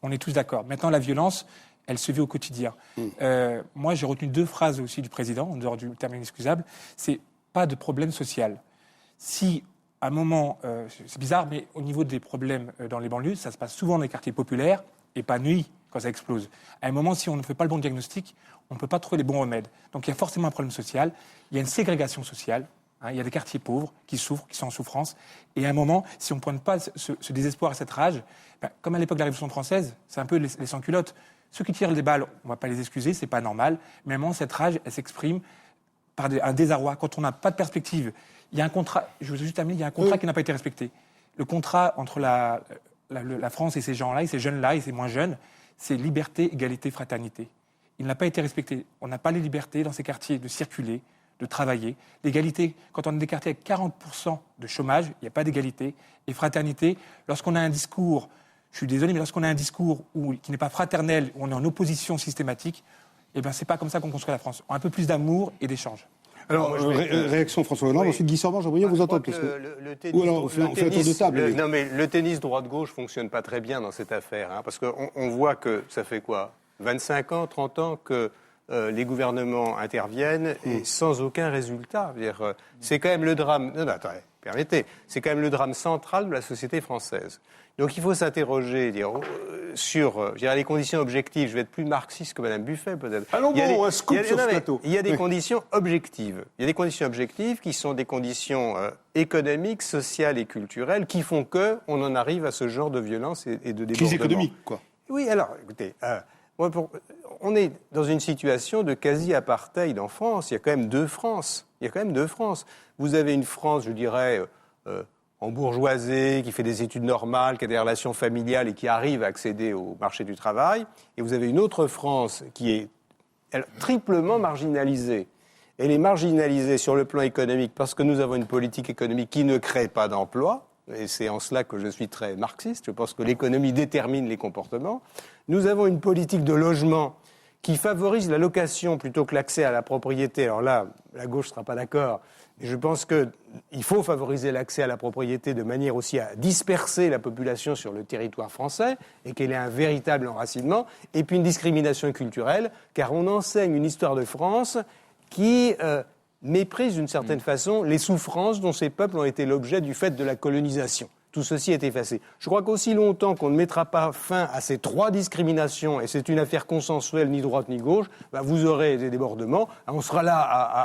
On est tous d'accord. Maintenant, la violence, elle se vit au quotidien. Moi, j'ai retenu 2 phrases aussi du président, en dehors du terme inexcusable. C'est pas de problème social. Si, à un moment, c'est bizarre, mais au niveau des problèmes dans les banlieues, ça se passe souvent dans les quartiers populaires et pas nuit quand ça explose. À un moment, si on ne fait pas le bon diagnostic, on ne peut pas trouver les bons remèdes. Donc il y a forcément un problème social, il y a une ségrégation sociale, il y a des quartiers pauvres qui souffrent, qui sont en souffrance. Et à un moment, si on ne pointe pas ce désespoir et cette rage, comme à l'époque de la Révolution française, c'est un peu les sans-culottes. Ceux qui tirent des balles, on ne va pas les excuser, c'est pas normal. Mais à un moment, cette rage, elle s'exprime par un désarroi. Quand on n'a pas de perspective, il y a un contrat, je veux juste terminer, il y a un contrat qui n'a pas été respecté. Le contrat entre la France et ces gens-là, et ces jeunes-là, et ces moins jeunes, c'est liberté, égalité, fraternité. Il n'a pas été respecté. On n'a pas les libertés dans ces quartiers de circuler, de travailler. L'égalité, quand on a des quartiers avec 40% de chômage, il n'y a pas d'égalité. Et fraternité, lorsqu'on a un discours, je suis désolé, mais lorsqu'on a un discours qui n'est pas fraternel, où on est en opposition systématique, eh ben, c'est pas comme ça qu'on construit la France. Un peu plus d'amour et d'échange. Alors, réaction François Hollande, Oui. ensuite Guy Sorban, Jean-Brieuc, vous entendez. Le tennis, Ou alors, on fait un tour de table. non, mais le tennis droite-gauche fonctionne pas très bien dans cette affaire, hein, parce qu'on voit que ça fait quoi 25 ans, 30 ans que les gouvernements interviennent et sans aucun résultat. C'est quand même le drame. Non, attendez, permettez. C'est quand même le drame central de la société française. Donc il faut s'interroger sur les conditions objectives. Je vais être plus marxiste que Mme Buffet, peut-être. Allons bon, un scoop sur ce plateau. Il y a des conditions objectives. Il y a des conditions objectives qui sont des conditions économiques, sociales et culturelles qui font qu'on en arrive à ce genre de violence et de débordement. Crise économique, quoi. Oui, alors, écoutez, on est dans une situation de quasi-apartheid en France. Il y a quand même 2 France. Vous avez une France, je dirais, embourgeoisée, qui fait des études normales, qui a des relations familiales et qui arrive à accéder au marché du travail. Et vous avez une autre France qui est triplement marginalisée. Elle est marginalisée sur le plan économique parce que nous avons une politique économique qui ne crée pas d'emplois. Et c'est en cela que je suis très marxiste. Je pense que l'économie détermine les comportements. Nous avons une politique de logement qui favorise la location plutôt que l'accès à la propriété. Alors là, la gauche ne sera pas d'accord. Et je pense qu'il faut favoriser l'accès à la propriété de manière aussi à disperser la population sur le territoire français et qu'elle ait un véritable enracinement. Et puis une discrimination culturelle, car on enseigne une histoire de France qui méprise d'une certaine façon les souffrances dont ces peuples ont été l'objet du fait de la colonisation. Tout ceci est effacé. Je crois qu'aussi longtemps qu'on ne mettra pas fin à ces 3 discriminations, et c'est une affaire consensuelle, ni droite ni gauche, vous aurez des débordements. On sera là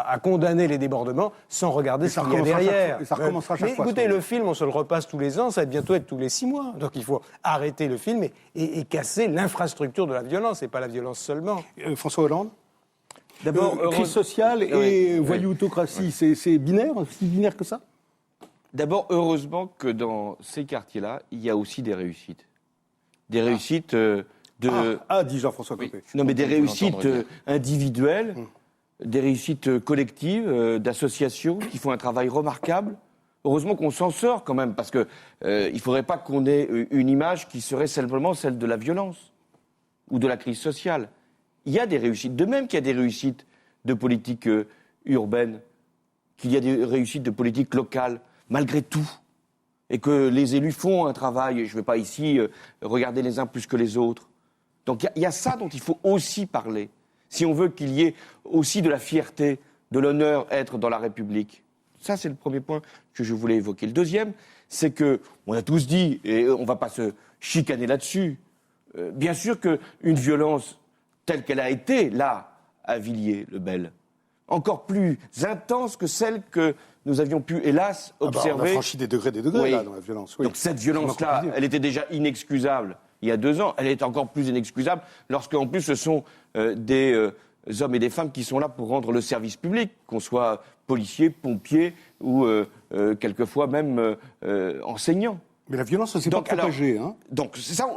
à condamner les débordements sans regarder ce qu'il y a derrière. Ça recommencera chaque fois. Écoutez, le film, on se le repasse tous les ans, ça va bientôt être tous les 6 mois. Donc il faut arrêter le film et casser l'infrastructure de la violence, et pas la violence seulement. François Hollande. D'abord, crise sociale et voyoutocratie, c'est binaire, aussi binaire que ça? D'abord, heureusement que dans ces quartiers-là, il y a aussi des réussites. Des réussites dit Jean-François Copé. Non, mais des réussites individuelles, des réussites collectives, d'associations qui font un travail remarquable. Heureusement qu'on s'en sort quand même, parce que il ne faudrait pas qu'on ait une image qui serait simplement celle de la violence ou de la crise sociale. Il y a des réussites, de même qu'il y a des réussites de politique urbaine. qu'il y a des réussites de politique locale, malgré tout, et que les élus font un travail, et je ne vais pas ici regarder les uns plus que les autres. Donc il y a ça dont il faut aussi parler, si on veut qu'il y ait aussi de la fierté, de l'honneur être dans la République. Ça, c'est le premier point que je voulais évoquer. Le deuxième, c'est que, on a tous dit, et on ne va pas se chicaner là-dessus, bien sûr qu'une violence telle qu'elle a été, là, à Villiers-le-Bel, encore plus intense que celle que nous avions pu, hélas, observer. On a franchi des degrés oui. là, dans la violence. Oui. Donc cette violence-là, elle était déjà inexcusable il y a 2 ans. Elle est encore plus inexcusable lorsqu'en plus ce sont des hommes et des femmes qui sont là pour rendre le service public, qu'on soit policiers, pompiers ou quelquefois même enseignants. Mais la violence ne s'est pas propagée. Donc c'est ça,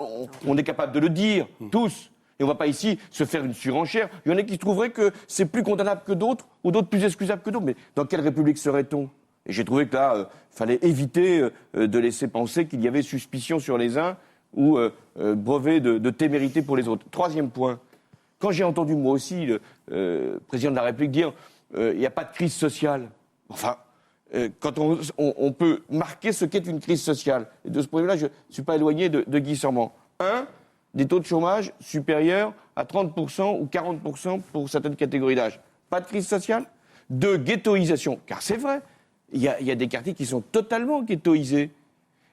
on est capable de le dire, tous. Et on ne va pas ici se faire une surenchère. Il y en a qui trouveraient que c'est plus condamnable que d'autres, ou d'autres plus excusables que d'autres. Mais dans quelle République serait-on ? Et j'ai trouvé que là, il fallait éviter de laisser penser qu'il y avait suspicion sur les uns ou brevet de témérité pour les autres. Troisième point, quand j'ai entendu moi aussi le président de la République dire il n'y a pas de crise sociale. Enfin, quand on peut marquer ce qu'est une crise sociale. Et de ce point de vue-là, je ne suis pas éloigné de Guy Sormand. Des taux de chômage supérieurs à 30% ou 40% pour certaines catégories d'âge. Pas de crise sociale. 2, ghettoisation. Car c'est vrai, il y a des quartiers qui sont totalement ghettoisés.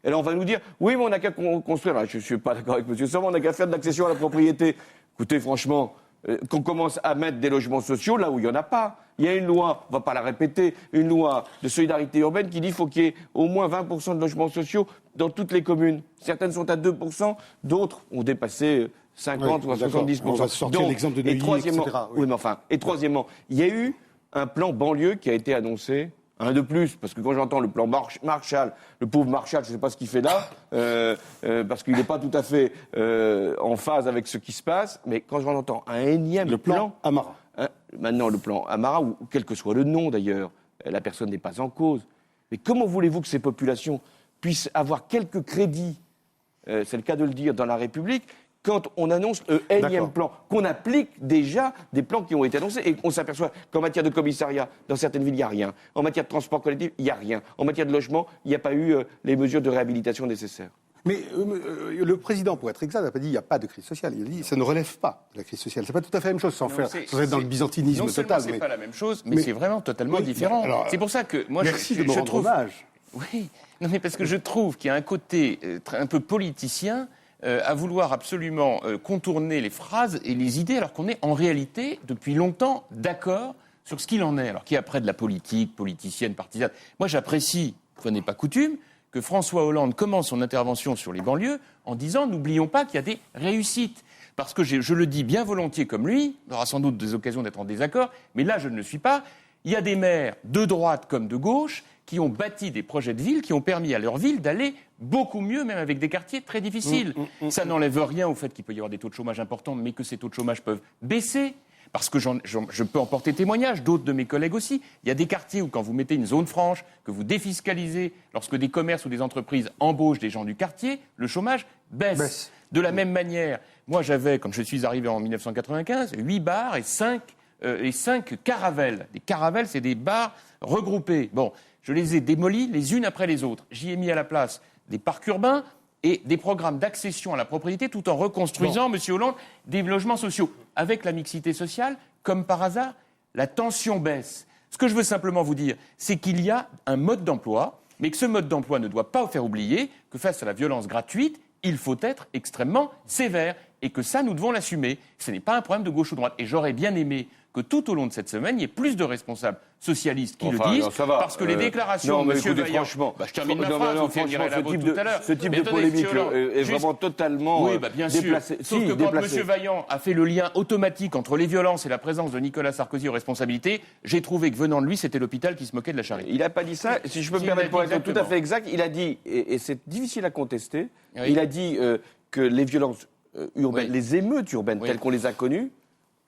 Et là, on va nous dire, oui, mais on n'a qu'à construire. Là, je ne suis pas d'accord avec M. Sormand, on n'a qu'à faire de l'accession à la propriété. Écoutez, franchement, qu'on commence à mettre des logements sociaux là où il n'y en a pas. Il y a une loi, on ne va pas la répéter, une loi de solidarité urbaine qui dit qu'il faut qu'il y ait au moins 20% de logements sociaux dans toutes les communes. Certaines sont à 2%, d'autres ont dépassé 50 ou 70%. On va sortir l'exemple de Neuilly, etc. Oui, mais enfin, et troisièmement, il y a eu un plan banlieue qui a été annoncé. Un de plus, parce que quand j'entends le plan Marshall, le pauvre Marshall, je ne sais pas ce qu'il fait là, parce qu'il n'est pas tout à fait en phase avec ce qui se passe, mais quand j'entends un énième le plan Amara. Maintenant, le plan Amara, ou quel que soit le nom d'ailleurs, la personne n'est pas en cause. Mais comment voulez-vous que ces populations puissent avoir quelques crédits, c'est le cas de le dire, dans la République, quand on annonce un énième plan, qu'on applique déjà des plans qui ont été annoncés, et on s'aperçoit qu'en matière de commissariat, dans certaines villes, il n'y a rien. En matière de transport collectif, il n'y a rien. En matière de logement, il n'y a pas eu les mesures de réhabilitation nécessaires. Mais le président, pour être exact, n'a pas dit qu'il n'y a pas de crise sociale. Il a dit que ça ne relève pas de la crise sociale. Ce n'est pas tout à fait la même chose, sans être dans le byzantinisme total. Ce n'est pas la même chose, mais c'est vraiment totalement différent. Alors, c'est pour ça que moi, je trouve... hommage. Oui, non, mais parce que je trouve qu'il y a un côté un peu politicien à vouloir absolument contourner les phrases et les idées, alors qu'on est en réalité, depuis longtemps, d'accord sur ce qu'il en est. Alors qu'il y a après de la politique, politicienne, partisane. Moi, j'apprécie, fois n'est pas coutume, que François Hollande commence son intervention sur les banlieues en disant « N'oublions pas qu'il y a des réussites ». Parce que je le dis bien volontiers comme lui, il aura sans doute des occasions d'être en désaccord, mais là, je ne le suis pas. Il y a des maires de droite comme de gauche qui ont bâti des projets de ville qui ont permis à leur ville d'aller beaucoup mieux, même avec des quartiers très difficiles. Ça n'enlève rien au fait qu'il peut y avoir des taux de chômage importants, mais que ces taux de chômage peuvent baisser. Parce que je peux en porter témoignage, d'autres de mes collègues aussi. Il y a des quartiers où quand vous mettez une zone franche, que vous défiscalisez, lorsque des commerces ou des entreprises embauchent des gens du quartier, le chômage baisse. De la même manière, moi j'avais, quand je suis arrivé en 1995, 8 bars et 5 caravelles. Des caravelles, c'est des bars regroupés. Bon, je les ai démolis les unes après les autres. J'y ai mis à la place des parcs urbains et des programmes d'accession à la propriété tout en reconstruisant, Monsieur Hollande, des logements sociaux. Avec la mixité sociale, comme par hasard, la tension baisse. Ce que je veux simplement vous dire, c'est qu'il y a un mode d'emploi, mais que ce mode d'emploi ne doit pas faire oublier que face à la violence gratuite, il faut être extrêmement sévère et que ça, nous devons l'assumer. Ce n'est pas un problème de gauche ou de droite. Et j'aurais bien aimé que tout au long de cette semaine, il y ait plus de responsables socialistes qui le disent, non, parce que les déclarations de M. Vaillant... Franchement, je termine ma phrase, vous finirez la vôtre tout à l'heure. Ce type de polémique est vraiment totalement bien déplacé. Sûr. Sauf que quand M. Vaillant a fait le lien automatique entre les violences et la présence de Nicolas Sarkozy aux responsabilités, j'ai trouvé que venant de lui, c'était l'hôpital qui se moquait de la charité. Il n'a pas dit ça, si je peux me permettre pour être tout à fait exact, il a dit, et c'est difficile à contester, il a dit que les violences urbaines, les émeutes urbaines telles qu'on les a connues,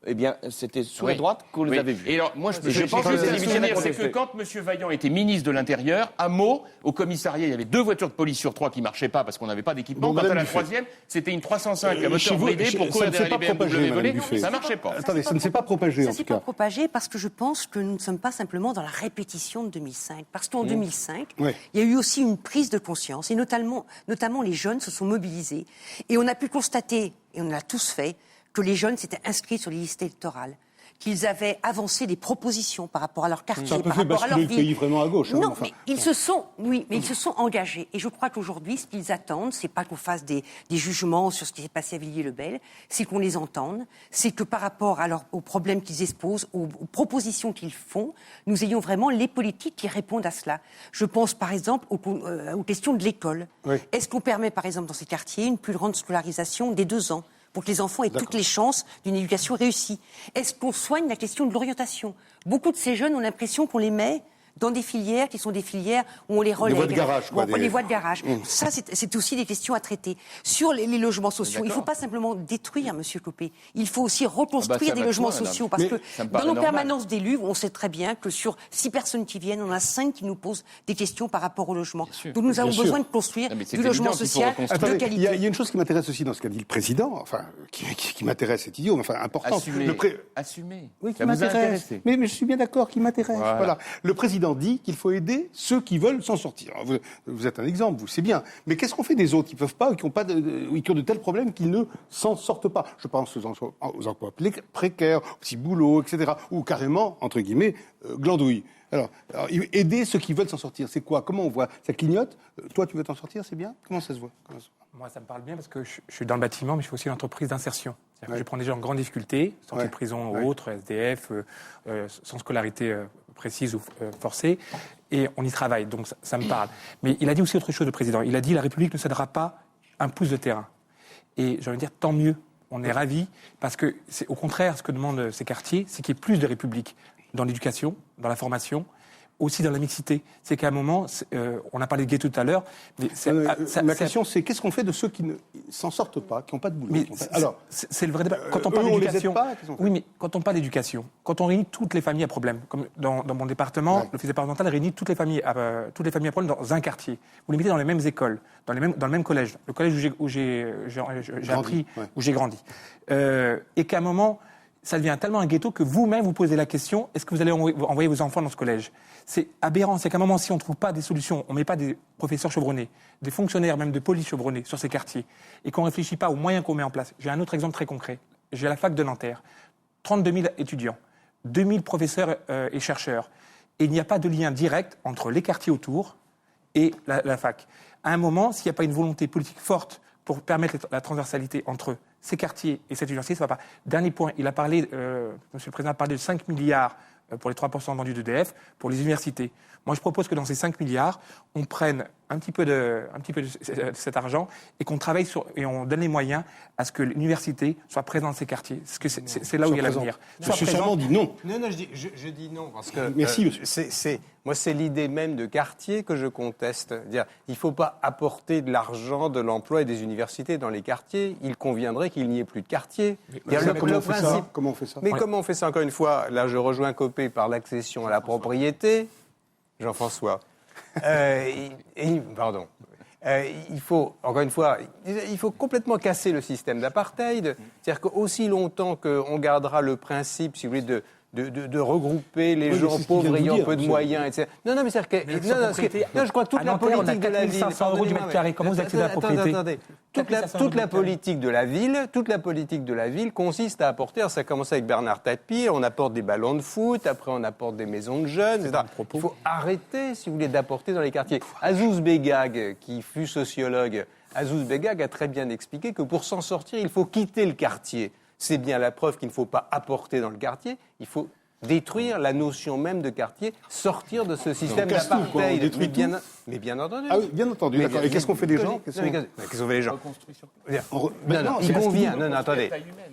eh bien, c'était sous la droite qu'on les avait vus. Et alors, moi, je pense juste que dire c'est que quand M. Vaillant était ministre de l'Intérieur, à Meaux, au commissariat, il y avait 2 voitures de police sur 3 qui ne marchaient pas parce qu'on n'avait pas d'équipement. Quant à la troisième, c'était une 305 à moteur bridé pour courir derrière les BMW volés. Ça ne marchait pas. Attendez, ça ne s'est pas propagé, en tout cas. Ça ne s'est pas propagé parce que je pense que nous ne sommes pas simplement dans la répétition de 2005. Parce qu'en 2005, il y a eu aussi une prise de conscience. Et notamment, les jeunes se sont mobilisés. Et on a pu constater, et on l'a tous fait, que les jeunes s'étaient inscrits sur les listes électorales, qu'ils avaient avancé des propositions par rapport à leur quartier, Ça a un peu par fait rapport à leur basculer ville. le pays vraiment à gauche. Non, mais ils se sont engagés. Et je crois qu'aujourd'hui, ce qu'ils attendent, c'est pas qu'on fasse des jugements sur ce qui s'est passé à Villiers-le-Bel, c'est qu'on les entende, c'est que par rapport aux problèmes qu'ils exposent, aux propositions qu'ils font, nous ayons vraiment les politiques qui répondent à cela. Je pense par exemple aux questions de l'école. Oui. Est-ce qu'on permet par exemple dans ces quartiers une plus grande scolarisation dès 2 ans pour que les enfants aient toutes les chances d'une éducation réussie? Est-ce qu'on soigne la question de l'orientation? Beaucoup de ces jeunes ont l'impression qu'on les met dans des filières qui sont des filières où on les relègue. Des voies de garage, quoi. Les voies de garage. Ça, c'est aussi des questions à traiter. Sur les logements sociaux, il ne faut pas simplement détruire, Monsieur Copé. Il faut aussi reconstruire des logements sociaux. Parce que dans nos permanences d'élus, on sait très bien que sur 6 personnes qui viennent, on a 5 qui nous posent des questions par rapport au logement. Donc nous avons besoin de construire du logement social de qualité. Il y a une chose qui m'intéresse aussi dans ce qu'a dit le président, enfin, qui m'intéresse, c'est idiot, mais enfin, important. Assumer. Oui, qui m'intéresse. Mais je suis bien d'accord, qui m'intéresse. Voilà. Le président dit qu'il faut aider ceux qui veulent s'en sortir. Alors vous êtes un exemple, vous, c'est bien. Mais qu'est-ce qu'on fait des autres qui ne peuvent pas, qui ont de tels problèmes qu'ils ne s'en sortent pas? Je pense aux emplois précaires, aux petits boulots, etc. Ou carrément, entre guillemets, glandouilles. Alors, aider ceux qui veulent s'en sortir, c'est quoi? Comment on voit? Ça clignote? Toi, tu veux t'en sortir, c'est bien? Comment ça se voit? Moi, ça me parle bien parce que je suis dans le bâtiment, mais je fais aussi une entreprise d'insertion. Je prends des gens en grande difficulté, sortis de prison ou autres, SDF, sans scolarité précise ou forcée, et on y travaille, donc ça me parle. Mais il a dit aussi autre chose, le président. Il a dit la République ne cédera pas un pouce de terrain. Et j'ai envie de dire, tant mieux, on est ravis, parce que c'est au contraire ce que demandent ces quartiers, c'est qu'il y ait plus de République dans l'éducation, dans la formation, aussi dans la mixité. C'est qu'à un moment, on a parlé de ghetto tout à l'heure, mais ma question, c'est qu'est-ce qu'on fait de ceux qui ne s'en sortent pas, qui n'ont pas de boulot? Alors, c'est le vrai débat. Quand on parle d'éducation, oui, mais quand on parle d'éducation, quand on réunit toutes les familles à problème, comme dans mon département, l'office départemental réunit toutes les familles à problème dans un quartier. Vous les mettez dans les mêmes écoles, dans le même collège, le collège où j'ai appris, où j'ai grandi, et qu'à un moment, ça devient tellement un ghetto que vous-même vous posez la question, est-ce que vous allez envoyer vos enfants dans ce collège? C'est aberrant, c'est qu'à un moment, si on ne trouve pas des solutions, on ne met pas des professeurs chevronnés, des fonctionnaires même de police chevronnés sur ces quartiers, et qu'on ne réfléchit pas aux moyens qu'on met en place. J'ai un autre exemple très concret. J'ai la fac de Nanterre, 32 000 étudiants, 2 000 professeurs et chercheurs, et il n'y a pas de lien direct entre les quartiers autour et la fac. À un moment, s'il n'y a pas une volonté politique forte pour permettre la transversalité entre ces quartiers et cette université, ça ne va pas. Dernier point, il a parlé, Monsieur le Président a parlé de 5 milliards pour les 3% vendus d'EDF pour les universités. Moi, je propose que dans ces 5 milliards, on prenne un petit peu de cet argent et qu'on travaille et on donne les moyens à ce que l'université soit présente dans ces quartiers. Parce que c'est là où il y a l'avenir. Monsieur Chamond dit non. Non, je dis non parce que merci, monsieur. Moi, c'est l'idée même de quartier que je conteste. Dire, il ne faut pas apporter de l'argent, de l'emploi et des universités dans les quartiers. Il conviendrait qu'il n'y ait plus de quartiers. Comment on fait ça? Mais comment on fait ça? Encore une fois, là, je rejoins Copé par l'accession à la propriété. Jean-François. Pardon. Il faut, encore une fois, il faut complètement casser le système d'apartheid. C'est-à-dire qu'aussi longtemps qu'on gardera le principe, si vous voulez, de regrouper les gens pauvres ayant peu de moyens, etc. Non, mais c'est-à-dire que... je crois que toute la politique de la ville... 500 € du mètre carré, comment vous accédez à la propriété? Attendez. Toute la politique de la ville consiste à apporter, alors ça a commencé avec Bernard Tapie, on apporte des ballons de foot, après on apporte des maisons de jeunes, etc. Il faut arrêter, si vous voulez, d'apporter dans les quartiers. Azouz Begag, qui fut sociologue, Azouz Begag a très bien expliqué que pour s'en sortir, il faut quitter le quartier. C'est bien la preuve qu'il ne faut pas apporter dans le quartier, il faut détruire la notion même de quartier, sortir de ce système d'apartheid. Mais bien entendu. Ah oui, bien entendu. D'accord. Et qu'est-ce qu'on fait des gens? Qu'est-ce qu'on fait des gens?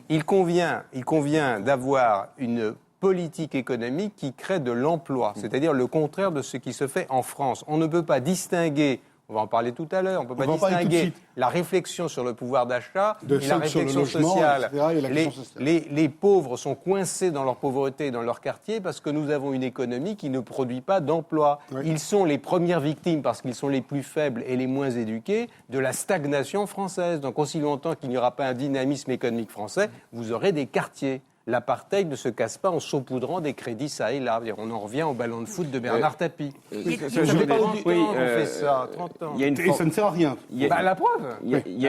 Il convient d'avoir une politique économique qui crée de l'emploi, c'est-à-dire le contraire de ce qui se fait en France. On ne peut pas distinguer On va en parler tout à l'heure. On ne peut pas va en parler tout de distinguer suite. la réflexion sur le pouvoir d'achat De et la celle sur le réflexion logement, sociale. etc., et la question sociale. Les pauvres sont coincés dans leur pauvreté, dans leur quartier, parce que nous avons une économie qui ne produit pas d'emploi. Oui. Ils sont les premières victimes, parce qu'ils sont les plus faibles et les moins éduqués, de la stagnation française. Donc aussi longtemps qu'il n'y aura pas un dynamisme économique français, vous aurez des quartiers. L'apartheid ne se casse pas en saupoudrant des crédits ça et là. On en revient au ballon de foot de Bernard Tapie. Ça fait 30 ans qu'on fait ça, 30 ans. Il y a une Et ça ne sert à rien. La preuve. il y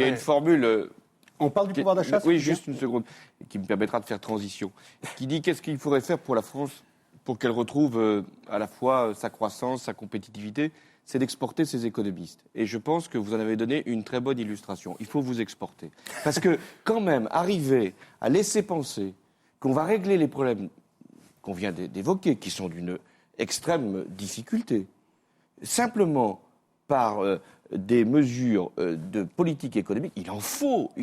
a une formule. On parle du pouvoir d'achat. Oui, juste une seconde, qui me permettra de faire transition. Qui dit qu'est-ce qu'il faudrait faire pour la France pour qu'elle retrouve à la fois sa croissance, sa compétitivité, c'est d'exporter ses économistes. Et je pense que vous en avez donné une très bonne illustration. Il faut vous exporter. Parce que quand même, arriver à laisser penser qu'on va régler les problèmes qu'on vient d'évoquer, qui sont d'une extrême difficulté, simplement par des mesures de politique économique, il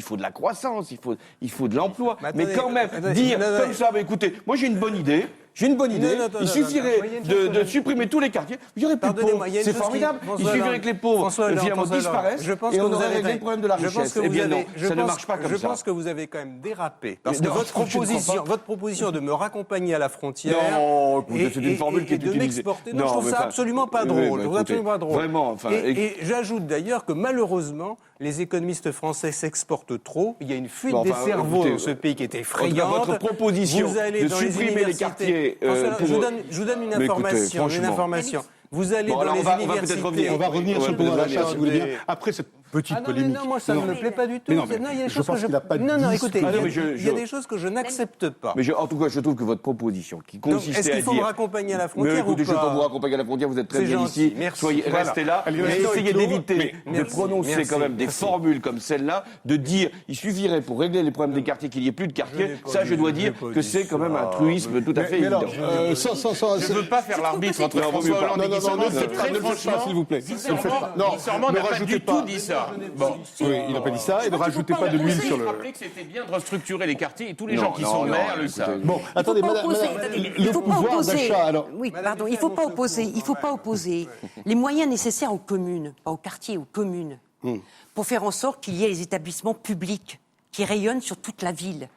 faut de la croissance, il faut de l'emploi. Mais quand même, dire comme ça, écoutez, moi j'ai une bonne idée, il suffirait de supprimer tous les quartiers, il n'y aurait plus de pauvres, c'est formidable, il suffirait que les pauvres finalement disparaissent et on aurait réglé le problème de la richesse. Eh bien non, ça ne marche pas comme ça. Je pense que vous avez quand même dérapé, parce que votre proposition de me raccompagner à la frontière c'est une formule qui est de utilisée. m'exporter, je trouve ça absolument pas drôle. Vraiment, et j'ajoute d'ailleurs que malheureusement, les économistes français s'exportent trop. Il y a une fuite des cerveaux dans ce pays qui est effrayante. Votre proposition de supprimer les quartiers... Je vous donne une information. Vous allez dans les universités... On va revenir sur le pouvoir d'achat, si vous voulez bien. Après cette petite polémique. Non, moi, ça ne me plaît pas du tout. Mais non, il y a des choses que écoutez, il y a des choses que je n'accepte pas. Mais en tout cas, je trouve que votre proposition, qui consistait à dire... Est-ce qu'il faut me raccompagner à la frontière ou pas ? Je ne vais pas vous raccompagner à la frontière, vous êtes très bien ici. Restez là. Mais essayez d'éviter de prononcer quand même des formules comme celle-là, de dire il suffirait pour régler les problèmes des quartiers qu'il n'y ait plus de quartiers. Ça, je dois dire que c'est quand même un truisme tout à fait évident. Je ne veux pas faire l'arbitre entre François Hollande et Guy Sormand. Ne le faites pas, s'il vous plaît. Guy Sormand n'a pas du tout dit ça. Bon, oui, il n'a pas dit ça, et ne rajoutez pas de l'huile sur le... Il rappelait que c'était bien de restructurer les quartiers, et tous les gens qui sont maires le savent. Bon, attendez, madame, le pouvoir d'achat, alors... Oui, pardon, il ne faut pas opposer les moyens nécessaires aux communes, pas aux quartiers, aux communes, pour faire en sorte qu'il y ait les établissements publics qui rayonnent sur toute la ville.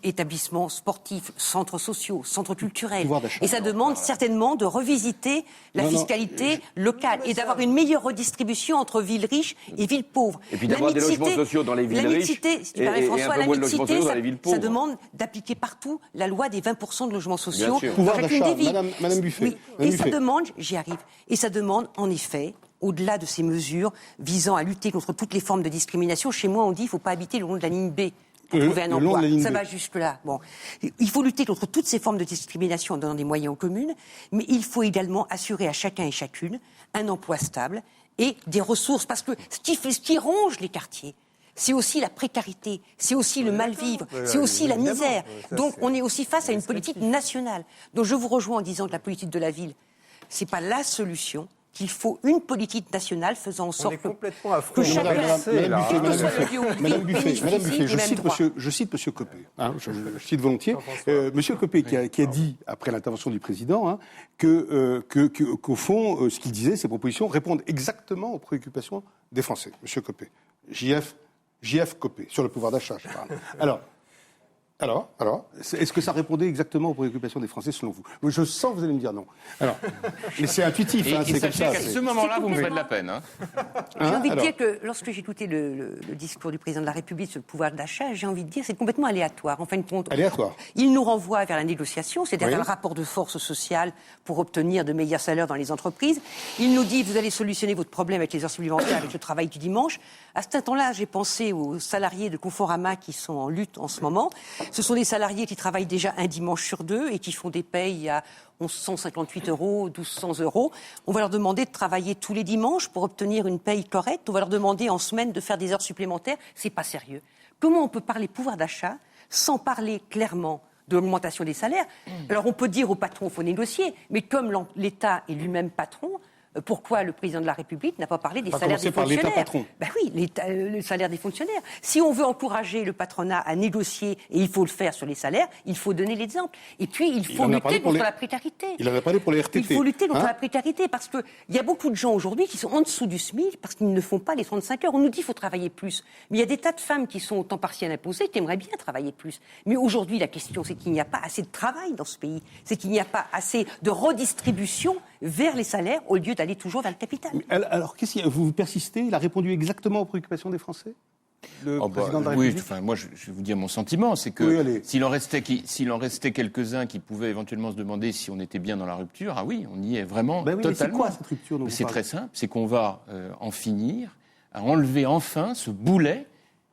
Établissements sportifs, centres sociaux, centres culturels. Et ça demande certainement de revisiter la fiscalité locale et d'avoir une meilleure redistribution entre villes riches et villes pauvres. Et puis d'avoir des logements sociaux dans les villes riches si tu permets, François, la mixité, ça demande d'appliquer partout la loi des 20% de logements sociaux Pouvoir dans chacune d'achat, des villes. Madame Buffet. Oui. Et ça demande, j'y arrive, et ça demande en effet, au-delà de ces mesures visant à lutter contre toutes les formes de discrimination, chez moi on dit qu'il ne faut pas habiter le long de la ligne B. Pour trouver un emploi. Ça va jusque-là. Bon. Il faut lutter contre toutes ces formes de discrimination en donnant des moyens aux communes, mais il faut également assurer à chacun et chacune un emploi stable et des ressources. Parce que ce qui ronge les quartiers, c'est aussi la précarité, c'est aussi le mal-vivre, c'est aussi la misère. Donc on est aussi face à une politique nationale. Donc je vous rejoins en disant que la politique de la ville, c'est pas la solution. Qu'il faut une politique nationale faisant en sorte que chacun... Madame Buffet, je cite Monsieur Copé, je cite volontiers, Monsieur Copé qui a dit, après l'intervention du président, qu'au fond, ce qu'il disait, ses propositions répondent exactement aux préoccupations des Français. Monsieur Copé, JF Copé, sur le pouvoir d'achat, je parle. Alors, est-ce que ça répondait exactement aux préoccupations des Français selon vous ? Je sens que vous allez me dire non. Alors, mais c'est intuitif, c'est comme ça. À ce moment-là, vous me faites de la peine. J'ai envie de dire que lorsque j'ai écouté le discours du président de la République sur le pouvoir d'achat, j'ai envie de dire que c'est complètement aléatoire. En fin de compte, aléatoire. Il nous renvoie vers la négociation, c'est-à-dire un rapport de force sociale pour obtenir de meilleurs salaires dans les entreprises. Il nous dit vous allez solutionner votre problème avec les heures supplémentaires, avec le travail du dimanche. À ce temps-là, j'ai pensé aux salariés de Conforama qui sont en lutte en ce moment. Ce sont des salariés qui travaillent déjà un dimanche sur deux et qui font des payes à 1158 €, 1200 €. On va leur demander de travailler tous les dimanches pour obtenir une paye correcte. On va leur demander en semaine de faire des heures supplémentaires. C'est pas sérieux. Comment on peut parler pouvoir d'achat sans parler clairement de l'augmentation des salaires ? Alors on peut dire au patron qu'il faut négocier, mais comme l'État est lui-même patron, Pourquoi le président de la République n'a pas parlé des Pas salaires des commencer par l'État fonctionnaires? patron. Ben oui, le salaire des fonctionnaires. Si on veut encourager le patronat à négocier, et il faut le faire sur les salaires, il faut donner l'exemple. Et puis, il faut en a lutter parlé pour contre les- la précarité. Il en a parlé pour les RTT. Il faut lutter contre hein. la précarité parce qu'il y a beaucoup de gens aujourd'hui qui sont en dessous du SMIC parce qu'ils ne font pas les 35 heures. On nous dit qu'il faut travailler plus. Mais il y a des tas de femmes qui sont au temps partiel imposé qui aimeraient bien travailler plus. Mais aujourd'hui, la question, c'est qu'il n'y a pas assez de travail dans ce pays. C'est qu'il n'y a pas assez de redistribution vers les salaires au lieu d'aller toujours vers le capital. Mais alors, vous persistez? Il a répondu exactement aux préoccupations des Français? Le président de la oui, République? enfin, moi, je vais vous dire mon sentiment, c'est que Oui, allez. s'il en restait quelques-uns qui pouvaient éventuellement se demander si on était bien dans la rupture, ah oui, on y est vraiment Ben oui, mais c'est totalement. quoi cette rupture dont Mais vous c'est parlez très simple, c'est qu'on va en finir à enlever enfin ce boulet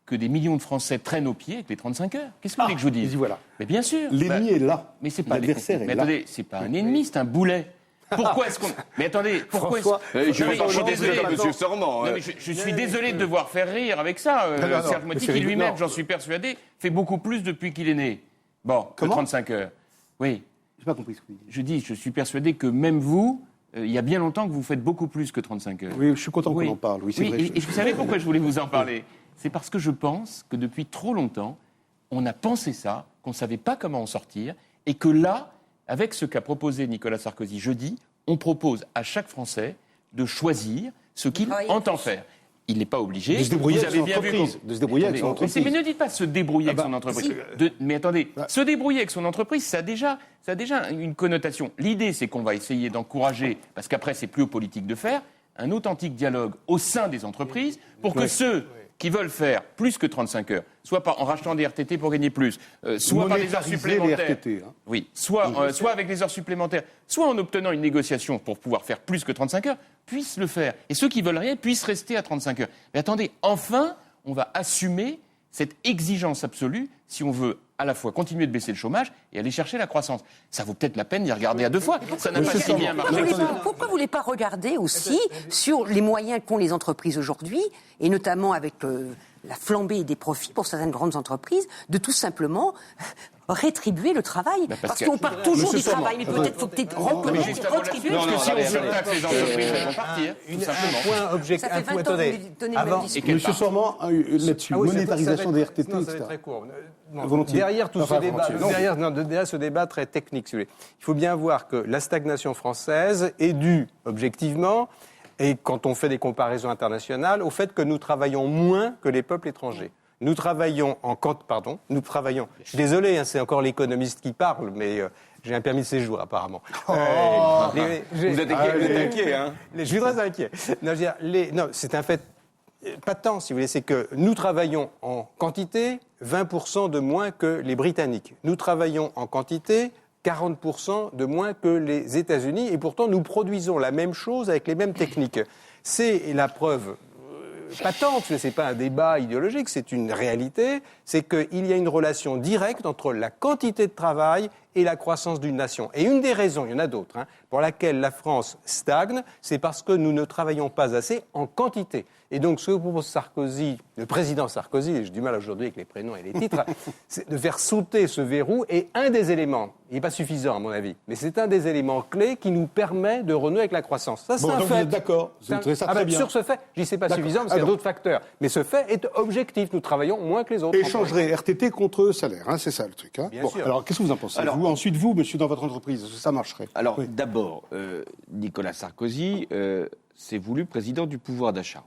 que des millions de Français traînent aux pieds avec les 35 heures. Qu'est-ce que vous voulez que je vous dise? y voilà. Mais bien sûr. L'ennemi est là. Mais c'est pas L'adversaire est mais là. attendez, c'est pas un ennemi, c'est un boulet. Pourquoi est-ce qu'on... Mais attendez, pourquoi François, est-ce... Je suis désolé, maintenant. monsieur Sormand. Non, mais je suis désolé de devoir faire rire avec ça. non, Serge mais Motti, c'est qui lui-même, non. j'en suis persuadé, fait beaucoup plus depuis qu'il est né. Bon, que Comment 35 heures. Oui, J'ai pas compris ce que vous dites. je dis, je suis persuadé que même vous, il y a bien longtemps que vous faites beaucoup plus que 35 heures. Oui, je suis content Oui. qu'on en parle. Oui, c'est Oui, vrai. et vous savez pourquoi je voulais vous en parler? C'est parce que je pense que depuis trop longtemps, on a pensé ça, qu'on ne savait pas comment en sortir, et que là, avec ce qu'a proposé Nicolas Sarkozy jeudi, on propose à chaque Français de choisir ce qu'il travailler entend plus. faire. Il n'est pas obligé. De se débrouiller Vous avec son avez bien vu entreprise. qu'on- De se débrouiller avec son Attendez, entreprise. mais ne dites pas se débrouiller avec bah, son entreprise. si. Mais attendez, Bah. se débrouiller avec son entreprise, ça a déjà une connotation. L'idée, c'est qu'on va essayer d'encourager, parce qu'après, c'est plus aux politiques de faire, un authentique dialogue au sein des entreprises pour que Ouais. ceux qui veulent faire plus que 35 heures, soit en rachetant des RTT pour gagner plus, soit par des heures Monétariser les supplémentaires, RTT, hein. oui, soit avec des heures supplémentaires, soit en obtenant une négociation pour pouvoir faire plus que 35 heures, puissent le faire. Et ceux qui veulent rien puissent rester à 35 heures. Mais attendez, enfin, on va assumer cette exigence absolue si on veut à la fois continuer de baisser le chômage et aller chercher la croissance. Ça vaut peut-être la peine d'y regarder à deux fois. Ça n'a pas si bien marché. Pourquoi vous ne voulez pas regarder aussi sur les moyens qu'ont les entreprises aujourd'hui, et notamment avec la flambée des profits pour certaines grandes entreprises, de tout simplement rétribuer le travail? Parce qu'on part toujours du travail, mais peut-être faut peut-être Mais justement, retribuer. parce que si on attendez, surtaxe les entreprises, elles vont partir, tout Un simplement. point objectif. Ça fait 20 ans que attendez. vous donnez le Avant- même discours. quelle Monsieur part Sormand, là-dessus, Ah oui, ça monétarisation va des être- RTT, non, ça va etc. être très court. Non, Volontiers. derrière tout Enfin, ce débat, volontiers. derrière ce débat très technique, si vous voulez, il faut bien voir que la stagnation française est due, objectivement, et quand on fait des comparaisons internationales, au fait que nous travaillons moins que les peuples étrangers. Nous travaillons je suis désolé, hein, c'est encore l'économiste qui parle, mais j'ai un permis de séjour apparemment. Vous êtes inquiet, hein? Je suis très inquiet. Non, je veux dire, non, c'est un fait pas tant, si vous voulez, c'est que nous travaillons en quantité 20% de moins que les Britanniques. Nous travaillons en quantité 40% de moins que les États-Unis, et pourtant nous produisons la même chose avec les mêmes techniques. C'est la preuve patente, ce n'est pas un débat idéologique, c'est une réalité, c'est qu'il y a une relation directe entre la quantité de travail et la croissance d'une nation. Et une des raisons, il y en a d'autres, hein, pour laquelle la France stagne, c'est parce que nous ne travaillons pas assez en quantité. Et donc, ce que propose Sarkozy, le président Sarkozy, j'ai du mal aujourd'hui avec les prénoms et les titres, c'est de faire sauter ce verrou. Et un des éléments, il n'est pas suffisant à mon avis, mais c'est un des éléments clés qui nous permet de renouer avec la croissance. Ça, c'est Bon, un donc fait. vous êtes d'accord, vous trouvez ça très bien. Sur ce fait, je dis c'est pas D'accord. suffisant parce qu'il y a Alors- d'autres facteurs. Mais ce fait est objectif. Nous travaillons moins que les autres. Échangerait RTT contre salaire, hein, c'est ça le truc. Hein. Bien Bon, sûr. alors, qu'est-ce que vous en pensez? Alors- Vous, ensuite, vous, monsieur, dans votre entreprise, ça marcherait. Alors, Oui. d'abord, Nicolas Sarkozy s'est voulu président du pouvoir d'achat.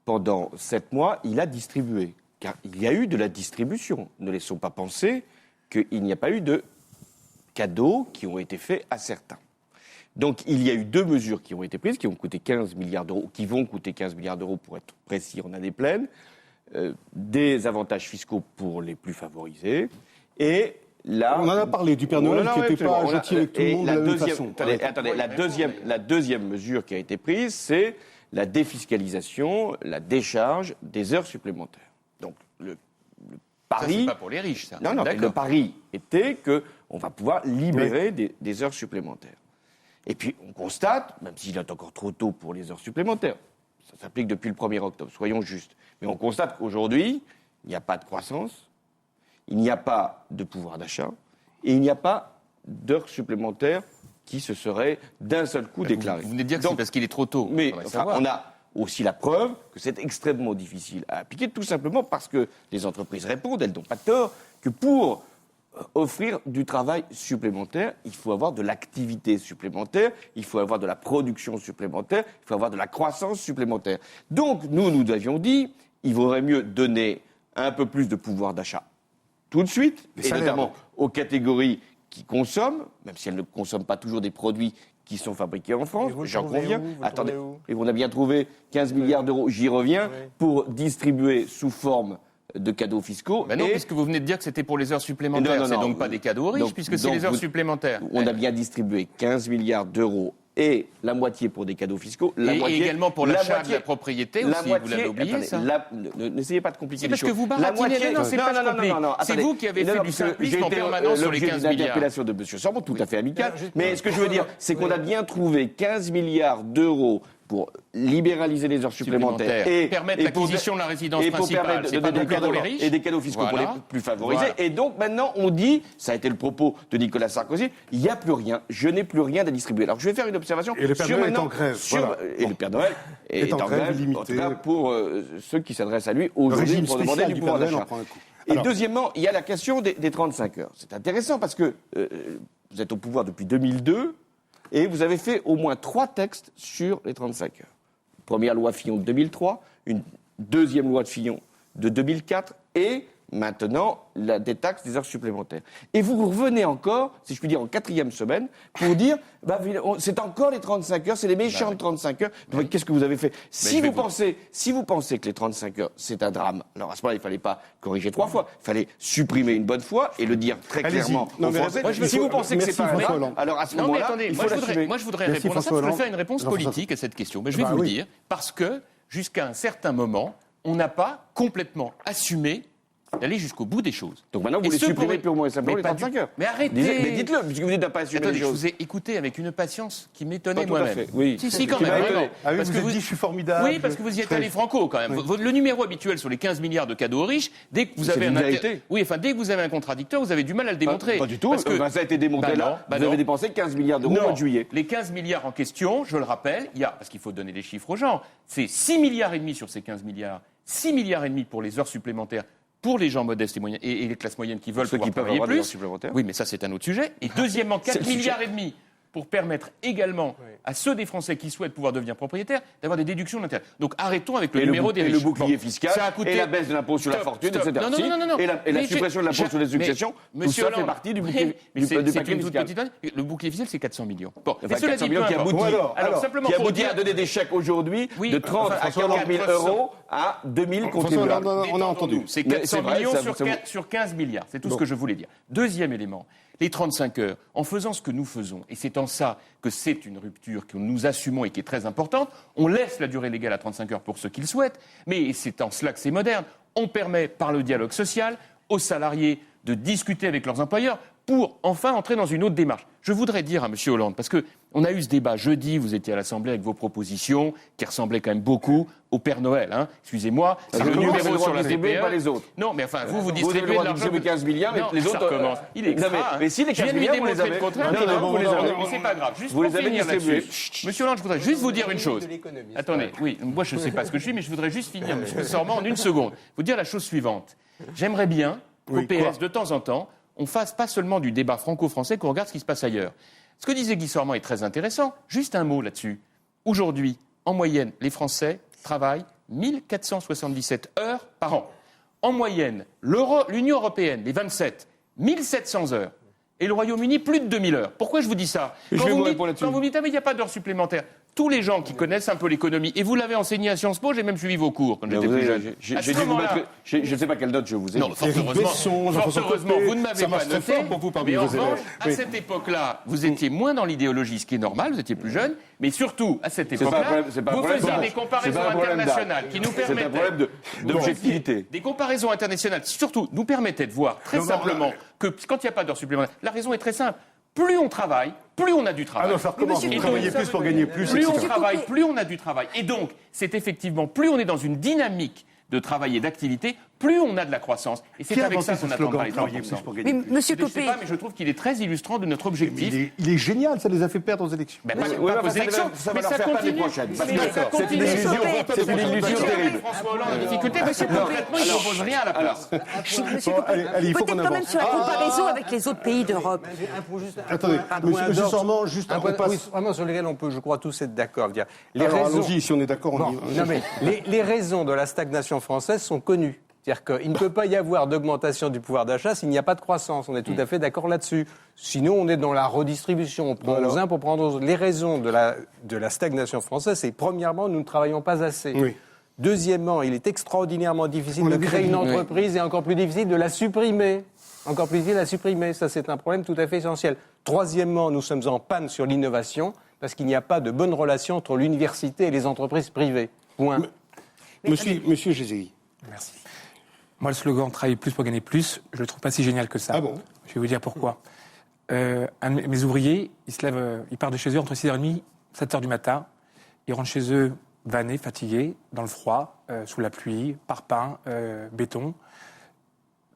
Pendant 7 mois, il a distribué. Car il y a eu de la distribution. Ne laissons pas penser qu'il n'y a pas eu de cadeaux qui ont été faits à certains. Donc, il y a eu 2 mesures qui ont été prises, qui ont coûté 15 milliards d'euros, qui vont coûter 15 milliards d'euros pour être précis en année pleine, des avantages fiscaux pour les plus favorisés, et là... On en a parlé du Père Noël qui n'était pas gentil avec tout le monde de la même façon. Attendez, la deuxième mesure qui a été prise, c'est la défiscalisation, la décharge des heures supplémentaires. Donc, le Ça, pari... c'est pas pour les riches, ça. Non, non, D'accord. le pari était qu'on va pouvoir libérer des heures supplémentaires. Et puis, on constate, même s'il est encore trop tôt pour les heures supplémentaires, ça s'applique depuis le 1er octobre, soyons justes, mais on constate qu'aujourd'hui, il n'y a pas de croissance, il n'y a pas de pouvoir d'achat, et il n'y a pas d'heures supplémentaires qui se seraient d'un seul coup déclarés. Vous venez de dire que c'est parce qu'il est trop tôt. Mais enfin, on a aussi la preuve que c'est extrêmement difficile à appliquer, tout simplement parce que les entreprises répondent, elles n'ont pas tort, que pour offrir du travail supplémentaire, il faut avoir de l'activité supplémentaire, il faut avoir de la production supplémentaire, il faut avoir de la croissance supplémentaire. Donc, nous avions dit, il vaudrait mieux donner un peu plus de pouvoir d'achat tout de suite, et notamment aux catégories qui consomment, même si elles ne consomment pas toujours des produits qui sont fabriqués en France, j'en conviens. Attendez, et on a bien trouvé 15 milliards d'euros, j'y reviens, pour distribuer sous forme de cadeaux fiscaux. Ben non, puisque vous venez de dire que c'était pour les heures supplémentaires. C'est donc pas des cadeaux aux riches, puisque c'est les heures supplémentaires. On a bien distribué 15 milliards d'euros et la moitié pour des cadeaux fiscaux. Et également pour l'achat de la propriété aussi, vous l'avez oublié, ça. N'essayez pas de compliquer les choses. C'est parce que vous baratinez. Non, c'est pas compliqué. C'est vous qui avez fait du simplisme en permanence sur les 15 milliards. L'interpellation de M. Sambon, tout à fait amicale. Mais ce que je veux dire, c'est qu'on a bien trouvé 15 milliards d'euros pour libéraliser les heures supplémentaires et permettre l'acquisition de la résidence principale. C'est pas des cadeaux les riches. Et des cadeaux fiscaux pour les plus favorisés. Et donc maintenant, on dit, ça a été le propos de Nicolas Sarkozy, il n'y a plus rien, je n'ai plus rien à distribuer. Alors je vais faire une observation. Et le Père Noël est en grève. Et le Père Noël est en grève, en tout cas pour ceux qui s'adressent à lui aujourd'hui pour demander du pouvoir d'achat. Et deuxièmement, il y a la question des 35 heures. C'est intéressant parce que vous êtes au pouvoir depuis 2002. Et vous avez fait au moins 3 textes sur les 35 heures. Première loi Fillon de 2003, une deuxième loi de Fillon de 2004 et maintenant la détaxe des heures supplémentaires. Et vous revenez encore, si je puis dire, en 4e semaine pour dire c'est encore les 35 heures, c'est les méchantes 35 heures. Donc, qu'est-ce que vous avez fait si vous pensez que les 35 heures, c'est un drame, alors à ce moment-là, il ne fallait pas corriger 3 fois, il fallait supprimer une bonne fois et le dire très clairement aux Français. Si vous pensez que c'est pas un drame, alors à ce moment-là, il faut l'assumer. Moi, je voudrais répondre à ça, je voudrais faire une réponse politique à cette question. Mais je vais vous le dire, parce que jusqu'à un certain moment, on n'a pas complètement assumé d'aller jusqu'au bout des choses. Donc maintenant, vous les supprimez purement et simplement les 35 heures. Mais arrêtez. Mais dites-le, puisque vous dites de ne pas assumer les choses. Je vous ai écouté avec une patience qui m'étonnait moi-même. fait. Oui. Si, quand même. Parce que vous dit, je suis formidable. Oui, parce que vous y êtes allé franco, quand même. Le numéro habituel sur les 15 milliards de cadeaux aux riches, dès que vous avez dès que vous avez un contradicteur, vous avez du mal à le démontrer. Pas du tout. Parce que ça a été démontré là. Vous avez dépensé 15 milliards d'euros au mois de juillet. Les 15 milliards en question, je le rappelle, parce qu'il faut donner des chiffres aux gens, c'est 6 milliards et demi sur ces 15 milliards. 6 milliards et demi pour les heures supplémentaires pour les gens modestes et moyens et les classes moyennes qui veulent pouvoir travailler plus. Oui, mais ça c'est un autre sujet. Et deuxièmement, 4 milliards et demi pour permettre également à ceux des Français qui souhaitent pouvoir devenir propriétaires d'avoir des déductions d'intérêt. Donc arrêtons avec le numéro des riches. Et le bouclier fiscal, et la baisse de l'impôt sur la fortune, etc. Non. Et la suppression de l'impôt sur les successions, tout ça fait partie du bouclier fiscal. Le bouclier fiscal, c'est 400 millions. Bon, 400 millions qui aboutit à donner des chèques aujourd'hui de 30 à 40 000 euros à 2000 contribuables. On a entendu. C'est 400 millions sur 15 milliards. C'est tout ce que je voulais dire. Deuxième élément. Les 35 heures, en faisant ce que nous faisons, et c'est en ça que c'est une rupture que nous assumons et qui est très importante, on laisse la durée légale à 35 heures pour ceux qui le souhaitent, mais c'est en cela que c'est moderne. On permet, par le dialogue social, aux salariés de discuter avec leurs employeurs pour enfin entrer dans une autre démarche. Je voudrais dire à M. Hollande, parce qu'on a eu ce débat jeudi, vous étiez à l'Assemblée avec vos propositions, qui ressemblaient quand même beaucoup au Père Noël. Excusez-moi, c'est le numéro sur la CPE. Pas les autres. Non, mais enfin, vous distribuez de l'argent. 15 milliards, mais les autres... Recommence. Il est extra. Mais si les 15 milliards, vous les avez... Mais c'est pas grave. Juste vous pour les avez finir distribués. là-dessus. Monsieur Hollande, je voudrais juste vous dire une chose. Attendez, oui, moi je ne sais pas ce que je suis, mais je voudrais juste finir, M. Sormand, en une seconde. Vous dire la chose suivante. J'aimerais bien qu'au PS, de temps en temps, on fasse pas seulement du débat franco-français, qu'on regarde ce qui se passe ailleurs. Ce que disait Guy Sormand est très intéressant. Juste un mot là-dessus. Aujourd'hui, en moyenne, les Français travaillent 1477 heures par an. En moyenne, l'Union européenne, les 27, 1700 heures. Et le Royaume-Uni, plus de 2000 heures. Pourquoi je vous dis ça ? Quand vous me dites, mais il n'y a pas d'heures supplémentaires. Tous les gens qui connaissent un peu l'économie, et vous l'avez enseigné à Sciences Po, j'ai même suivi vos cours quand j'étais plus jeune. Je ne sais pas quelle note je vous ai. Non, fort heureusement, vous ne m'avez pas noté. Mais en revanche, à cette époque-là, vous étiez moins dans l'idéologie, ce qui est normal, vous étiez plus jeune, mais surtout, à cette époque-là, vous faisiez des comparaisons internationales qui nous permettaient... C'est un problème d'objectivité. Des comparaisons internationales, surtout, nous permettaient de voir très simplement que quand il n'y a pas d'heures supplémentaires, la raison est très simple. Plus on travaille, plus on a du travail. Alors, faire comment ? Vous travaillez plus pour gagner plus, Plus on travaille, plus on a du travail. Et donc, c'est effectivement, plus on est dans une dynamique de travail et d'activité, plus on a de la croissance. Et c'est avec ça qu'on atteindra les 3%. Mais monsieur Je ne sais Copé, pas, mais je trouve qu'il est très illustrant de notre objectif. Il est génial, ça les a fait perdre aux élections. Ben, pas aux élections, mais ça continue. C'est une illusion terrible. François Hollande en difficulté, mais concrètement, il ne propose rien à la place. monsieur Copé, allez, il faut peut-être qu'on quand même avance. sur la comparaison avec les autres pays d'Europe. Attendez, monsieur Sormand, juste un on point passe. vraiment sur lequel on peut, je crois, tous être d'accord. Alors allons-y, si on est d'accord, on y va. Non, mais les raisons de la stagnation française sont connues. C'est-à-dire qu'il ne peut pas y avoir d'augmentation du pouvoir d'achat s'il n'y a pas de croissance. On est tout à fait d'accord là-dessus. Sinon, on est dans la redistribution. On prend aux uns pour prendre aux autres. Les raisons de la stagnation française, c'est premièrement, nous ne travaillons pas assez. Oui. Deuxièmement, il est extraordinairement difficile de créer une entreprise et encore plus difficile de la supprimer. Encore plus difficile de la supprimer. Ça, c'est un problème tout à fait essentiel. Troisièmement, nous sommes en panne sur l'innovation parce qu'il n'y a pas de bonne relation entre l'université et les entreprises privées. Point. Monsieur Gézéhi. Merci. Moi, le slogan « Travailler plus pour gagner plus », je le trouve pas si génial que ça. Ah bon ? Je vais vous dire pourquoi. Un de mes ouvriers, il part de chez eux entre 6h30 et 7h du matin. Ils rentrent chez eux vannés, fatigués, dans le froid, sous la pluie, parpaing, béton.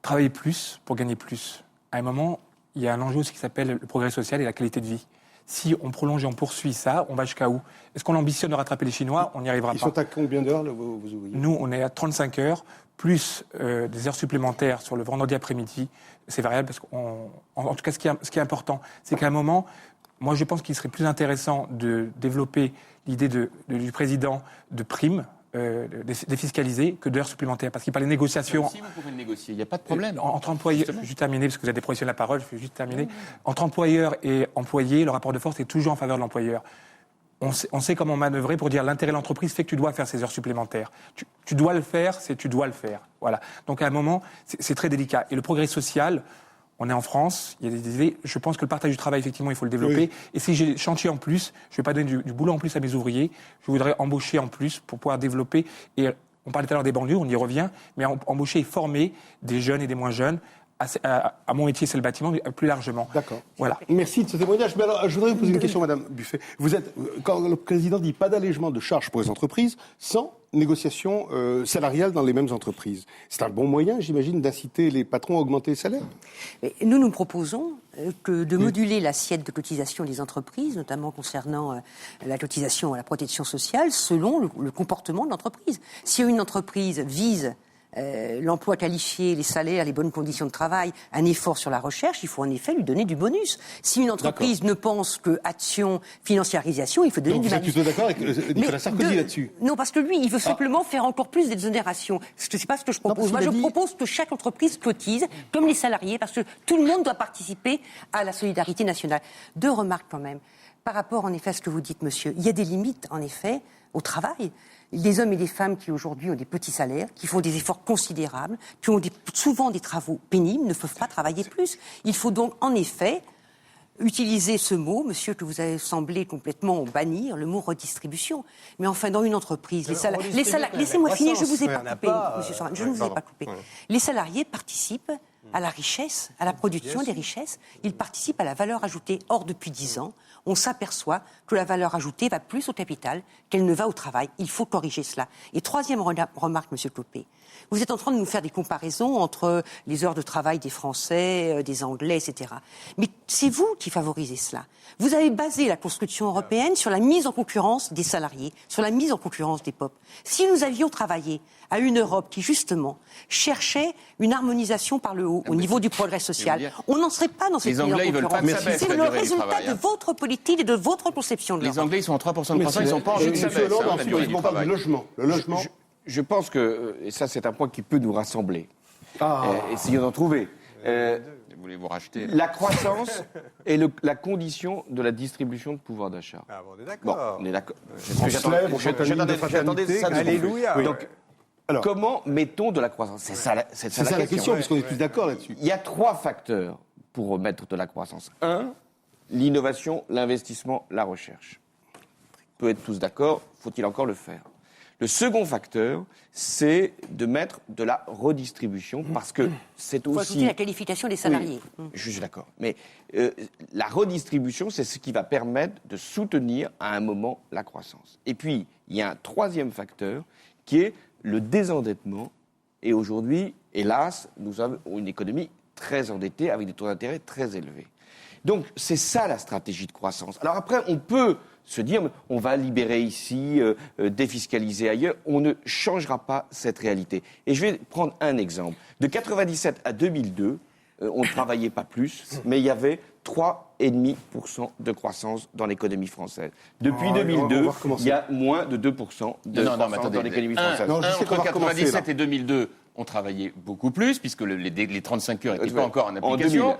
Travailler plus pour gagner plus. À un moment, il y a un enjeu aussi qui s'appelle le progrès social et la qualité de vie. Si on prolonge et on poursuit ça, on va jusqu'à où ? Est-ce qu'on ambitionne de rattraper les Chinois ? On n'y arrivera pas. Ils sont à combien d'heures, vos ouvriers ? Nous, on est à 35 heures, plus des heures supplémentaires sur le vendredi après-midi. C'est variable parce en tout cas, ce qui est important, c'est qu'à un moment, moi, je pense qu'il serait plus intéressant de développer l'idée du président de primes, défiscalisées, que d'heures supplémentaires. Parce qu'il parle des négociations. Si vous pouvez le négocier, il n'y a pas de problème. Entre employeurs, je vais juste terminer, parce que vous avez des professionnels de la parole, je vais juste terminer. Entre employeurs et employés, le rapport de force est toujours en faveur de l'employeur. On sait comment manœuvrer pour dire l'intérêt de l'entreprise fait que tu dois faire ces heures supplémentaires. Tu dois le faire, tu dois le faire. Voilà. Donc à un moment, c'est très délicat. Et le progrès social, on est en France, il y a des idées. Je pense que le partage du travail, effectivement, il faut le développer. Oui. Et si j'ai des chantiers en plus, je ne vais pas donner du boulot en plus à mes ouvriers. Je voudrais embaucher en plus pour pouvoir développer. Et on parlait tout à l'heure des banlieues, on y revient, mais embaucher et former des jeunes et des moins jeunes. À mon métier, c'est le bâtiment, plus largement. D'accord. Voilà. Merci de ce témoignage. Mais alors, je voudrais vous poser une question, Madame Buffet. Quand le président dit pas d'allègement de charges pour les entreprises, sans négociation salariale dans les mêmes entreprises, c'est un bon moyen, j'imagine, d'inciter les patrons à augmenter les salaires ? Nous proposons de moduler l'assiette de cotisation des entreprises, notamment concernant la cotisation à la protection sociale, selon le comportement de l'entreprise. Si une entreprise vise l'emploi qualifié, les salaires, les bonnes conditions de travail, un effort sur la recherche, il faut en effet lui donner du bonus. Si une entreprise ne pense que action, financiarisation, il faut donner du bonus. Vous êtes plutôt d'accord avec Nicolas Sarkozy là-dessus ? Non, parce que lui, il veut simplement faire encore plus d'exonération. C'est pas ce que je propose. Moi, je propose que chaque entreprise cotise, comme les salariés, parce que tout le monde doit participer à la solidarité nationale. 2 remarques quand même. Par rapport, en effet, à ce que vous dites, monsieur, il y a des limites, en effet, au travail. Des hommes et des femmes qui aujourd'hui ont des petits salaires, qui font des efforts considérables, qui ont souvent des travaux pénibles, ne peuvent pas travailler plus. Il faut donc en effet utiliser ce mot, monsieur, que vous avez semblé complètement bannir, le mot redistribution. Mais enfin, dans une entreprise, les salariés, laissez-moi finir, je ne vous ai pas coupé, monsieur Sorin, je ne vous ai pas coupé. Les salariés participent à la richesse, à la production des richesses, ils participent à la valeur ajoutée. Or, depuis 10 ans, on s'aperçoit que la valeur ajoutée va plus au capital qu'elle ne va au travail. Il faut corriger cela. Et 3e remarque, monsieur Copé, vous êtes en train de nous faire des comparaisons entre les heures de travail des Français, des Anglais, etc. Mais c'est vous qui favorisez cela. Vous avez basé la construction européenne sur la mise en concurrence des salariés, sur la mise en concurrence des peuples. Si nous avions travaillé à une Europe qui, justement, cherchait une harmonisation par le haut, au niveau du progrès social, on n'en serait pas dans cette mise en concurrence. Les Anglais, ils veulent pas que ça baisse, c'est le résultat de votre politique et de votre conception de l'Europe. Les Anglais, ils sont en 3% de croissance, ils ne sont pas en jeu de ça baisse. On parle du logement. Le logement. Je pense que, et ça c'est un point qui peut nous rassembler, essayons d'en trouver, voulez-vous racheter la croissance est la condition de la distribution de pouvoir d'achat. Ah bon, on est d'accord. On est d'accord. J'attendais ça. Alléluia. Oui. Donc, alors, comment mettons de la croissance ? C'est ça la question. Puisqu'on est tous d'accord là-dessus. Il y a 3 facteurs pour mettre de la croissance. 1, l'innovation, l'investissement, la recherche. On peut être tous d'accord, faut-il encore le faire ? Le second facteur, c'est de mettre de la redistribution, parce que c'est aussi... Il faut ajouter la qualification des salariés. Oui, je suis d'accord. Mais la redistribution, c'est ce qui va permettre de soutenir à un moment la croissance. Et puis, il y a un 3e facteur qui est le désendettement. Et aujourd'hui, hélas, nous avons une économie très endettée avec des taux d'intérêt très élevés. Donc, c'est ça la stratégie de croissance. Alors après, on peut se dire, on va libérer ici, défiscaliser ailleurs. On ne changera pas cette réalité. Et je vais prendre un exemple. De 1997 à 2002, on ne travaillait pas plus, mais il y avait 3,5% de croissance dans l'économie française. Depuis 2002, il y a moins de 2% de croissance dans l'économie française. Entre 1997 et 2002, on travaillait beaucoup plus, puisque les 35 heures n'étaient pas encore en application.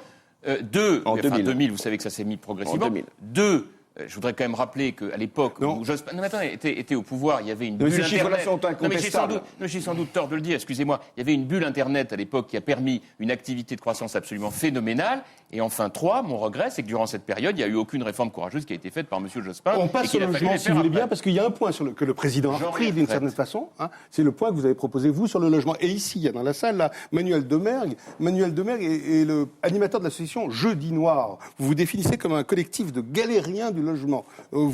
En 2000, vous savez que ça s'est mis progressivement. En 2000. Je voudrais quand même rappeler qu'à l'époque où Jospin était au pouvoir, il y avait une bulle ces Internet. chiffres-là sont incontestables. J'ai sans doute tort de le dire, excusez-moi. Il y avait une bulle Internet à l'époque qui a permis une activité de croissance absolument phénoménale. Et enfin, mon regret, c'est que durant cette période, il n'y a eu aucune réforme courageuse qui a été faite par M. Jospin. On passe sur le logement, si vous voulez bien, parce qu'il y a un point que le président a repris d'une certaine façon. C'est le point que vous avez proposé, vous, sur le logement. Et ici, il y a dans la salle, là, Manuel Demergue. Manuel Demergue est le animateur de l'association Jeudi Noir. Vous vous définissez comme un collectif de galériens du logement. Vous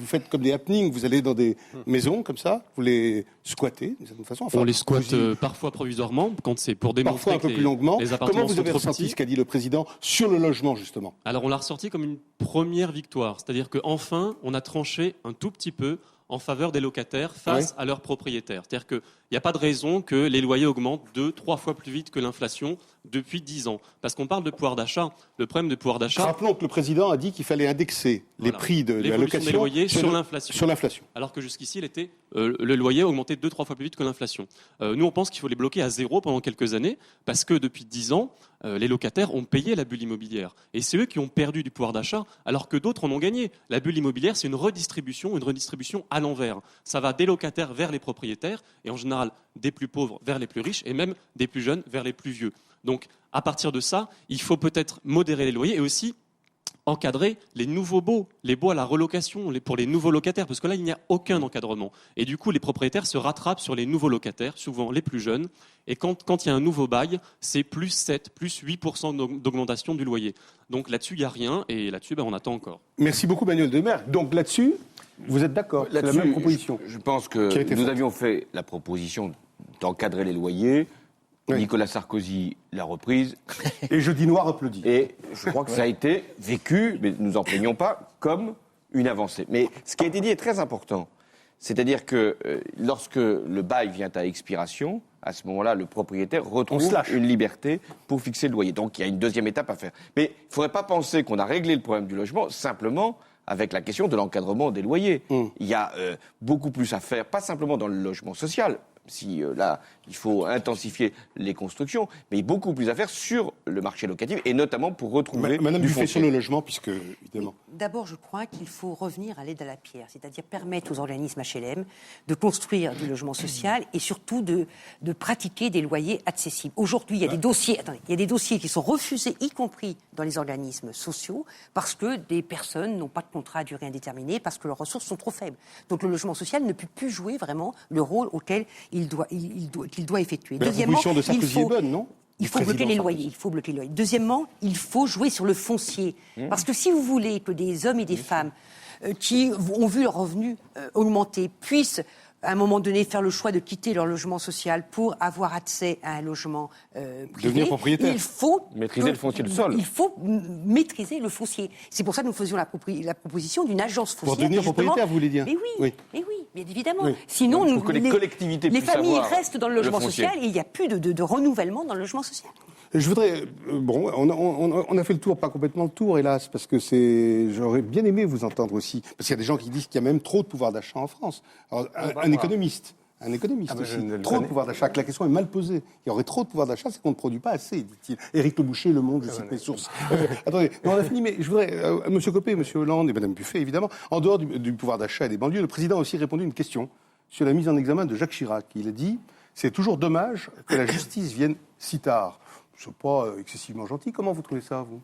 faites comme des happenings, vous allez dans des maisons comme ça, vous les squattez d'une certaine façon. Enfin, on les squatte parfois provisoirement, quand c'est pour démontrer parfois un peu plus longuement. Les appartements Comment vous avez sont trop ressenti petits. ce qu'a dit le président sur le logement, justement? Alors on l'a ressorti comme une première victoire, c'est-à-dire qu'enfin, on a tranché un tout petit peu en faveur des locataires face à leurs propriétaires. C'est-à-dire qu'il n'y a pas de raison que les loyers augmentent 2-3 fois plus vite que l'inflation depuis 10 ans. Parce qu'on parle de pouvoir d'achat. Le problème de pouvoir d'achat... Rappelons que le président a dit qu'il fallait indexer les prix de la location des loyers sur l'inflation. Alors que jusqu'ici, le loyer augmentait 2-3 fois plus vite que l'inflation. Nous, on pense qu'il faut les bloquer à zéro pendant quelques années, parce que depuis 10 ans, les locataires ont payé la bulle immobilière. Et c'est eux qui ont perdu du pouvoir d'achat, alors que d'autres en ont gagné. La bulle immobilière, c'est une redistribution à l'envers. Ça va des locataires vers les propriétaires, et en général des plus pauvres vers les plus riches, et même des plus jeunes vers les plus vieux. Donc, à partir de ça, il faut peut-être modérer les loyers et aussi encadrer les nouveaux baux, les baux à la relocation pour les nouveaux locataires, parce que là, il n'y a aucun encadrement. Et du coup, les propriétaires se rattrapent sur les nouveaux locataires, souvent les plus jeunes, et quand il y a un nouveau bail, c'est plus 7, plus 8% d'augmentation du loyer. Donc là-dessus, il n'y a rien, et là-dessus, on attend encore. Merci beaucoup, Manuel Demergue. Donc là-dessus, vous êtes d'accord? C'est la même proposition. Je pense que nous avions fait la proposition d'encadrer les loyers. Oui. Nicolas Sarkozy l'a reprise. Et Jeudi Noir applaudit. Et je crois que ça a été vécu, mais nous n'en plaignons pas, comme une avancée. Mais ce qui a été dit est très important. C'est-à-dire que lorsque le bail vient à expiration, à ce moment-là, le propriétaire retrouve une liberté pour fixer le loyer. Donc il y a une deuxième étape à faire. Mais il ne faudrait pas penser qu'on a réglé le problème du logement simplement avec la question de l'encadrement des loyers. Il y a beaucoup plus à faire, pas simplement dans le logement social, si là, il faut intensifier les constructions, mais beaucoup plus à faire sur le marché locatif, et notamment pour retrouver Madame du Buffet foncier. sur le logement, puisque, évidemment... D'abord, je crois qu'il faut revenir à l'aide à la pierre, c'est-à-dire permettre aux organismes HLM de construire du logement social et surtout de pratiquer des loyers accessibles. Aujourd'hui, il y a des dossiers qui sont refusés, y compris dans les organismes sociaux, parce que des personnes n'ont pas de contrat à durée indéterminée, parce que leurs ressources sont trop faibles. Donc le logement social ne peut plus jouer vraiment le rôle auquel il doit effectuer. Mais la proposition de Sarkozy est bonne, non? Il faut bloquer les loyers. Deuxièmement, il faut jouer sur le foncier. Parce que si vous voulez que des hommes et des femmes qui ont vu leurs revenus augmenter puissent, à un moment donné, faire le choix de quitter leur logement social pour avoir accès à un logement privé, devenir propriétaire. il faut maîtriser le foncier du sol. Il faut maîtriser le foncier. C'est pour ça que nous faisions la proposition d'une agence foncière. Pour devenir propriétaire, vous voulez dire? Mais oui, bien évidemment. Oui. Sinon, pour que les collectivités les puissent familles avoir restent dans le logement foncier. social et il n'y a plus de renouvellement dans le logement social. Je voudrais... on a fait le tour, pas complètement le tour, hélas, parce que j'aurais bien aimé vous entendre aussi, parce qu'il y a des gens qui disent qu'il y a même trop de pouvoir d'achat en France. Alors, un économiste aussi. Trop de pouvoir d'achat, que la question est mal posée. Il y aurait trop de pouvoir d'achat, c'est qu'on ne produit pas assez, dit-il. Éric Le Boucher, Le Monde, je cite mes sources. Attendez, on a fini, mais je voudrais... M. Copé, M. Hollande et Mme Buffet, évidemment, en dehors du pouvoir d'achat et des banlieues, le président a aussi répondu à une question sur la mise en examen de Jacques Chirac. Il a dit « C'est toujours dommage que la justice vienne si tard ». Ce n'est pas excessivement gentil. Comment vous trouvez ça, vous?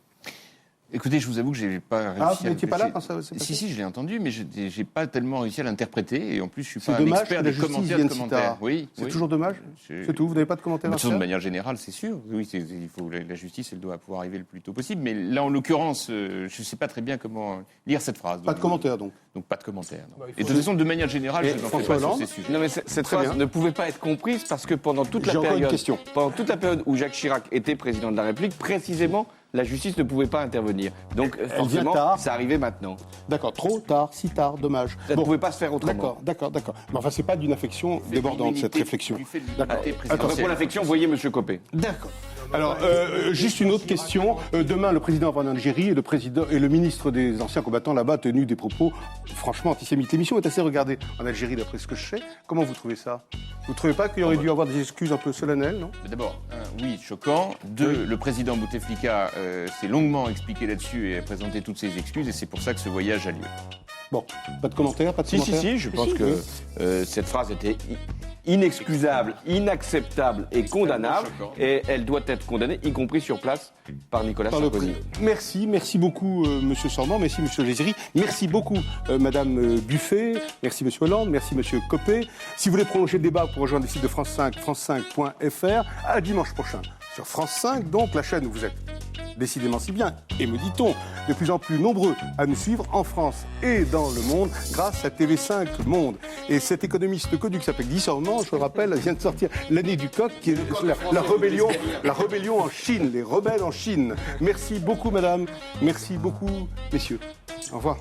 Écoutez, je vous avoue que j'ai pas réussi Ah, vous n'étiez pas là quand ça s'est passé? Si, je l'ai entendu, mais j'ai pas tellement réussi à l'interpréter. Et en plus, je suis C'est pas un dommage expert que la des justice commentaires vienne de si commentaires. tard. Oui, C'est oui. toujours dommage. C'est tout. Vous n'avez pas de commentaires De à toute façon, faire de manière générale, c'est sûr. Oui, il faut la justice, elle doit pouvoir arriver le plus tôt possible. Mais là, en l'occurrence, je ne sais pas très bien comment lire cette phrase. Pas de commentaires donc. Donc pas de commentaires. Non. Bah, il faut Et de toute façon, de manière générale, je n'en fais François pas sur Hollande ces sujets. Non, mais cette Très phrase bien. ne pouvait pas être comprise parce que pendant toute la J'ai encore une période, question. pendant toute la période où Jacques Chirac était président de la République, précisément, la justice ne pouvait pas intervenir. Donc vient forcément, tard. ça arrivait maintenant. D'accord, trop tard, si tard, dommage. Ça ne pouvait pas se faire autrement. D'accord. Mais enfin, c'est pas d'une affection débordante cette réflexion. Du fait de D'accord. l'immunité Alors, présidentielle. pour l'affection, voyez Monsieur Copé. D'accord. Alors, juste une autre question. Demain, le président va en Algérie et le ministre des anciens combattants là-bas a tenu des propos franchement antisémites. L'émission est assez regardée en Algérie, d'après ce que je sais. Comment vous trouvez ça? Vous ne trouvez pas qu'il aurait dû avoir des excuses un peu solennelles, non? D'abord, oui, choquant. Deux, le président Bouteflika s'est longuement expliqué là-dessus et a présenté toutes ses excuses, et c'est pour ça que ce voyage a lieu. Bon, pas de commentaires, pas de commentaires. Si, je pense que cette phrase était inexcusable, inacceptable et condamnable, choquant. et elle doit être condamnée, y compris sur place, par Nicolas Par le Sarkozy. Merci beaucoup, Monsieur Sormand, merci Monsieur Lézéry, merci beaucoup, Madame Buffet, merci Monsieur Hollande, merci Monsieur Copé. Si vous voulez prolonger le débat, pour rejoindre le site de France 5, france5.fr, à dimanche prochain sur France 5, donc la chaîne où vous êtes décidément si bien, et me dit-on, de plus en plus nombreux à nous suivre en France et dans le monde grâce à TV5 Monde. Et cet économiste connu qui s'appelle Guy Sormand, je le rappelle, vient de sortir L'année du coq, qui est la rébellion en Chine, les rebelles en Chine. Merci beaucoup, madame. Merci beaucoup, messieurs. Au revoir.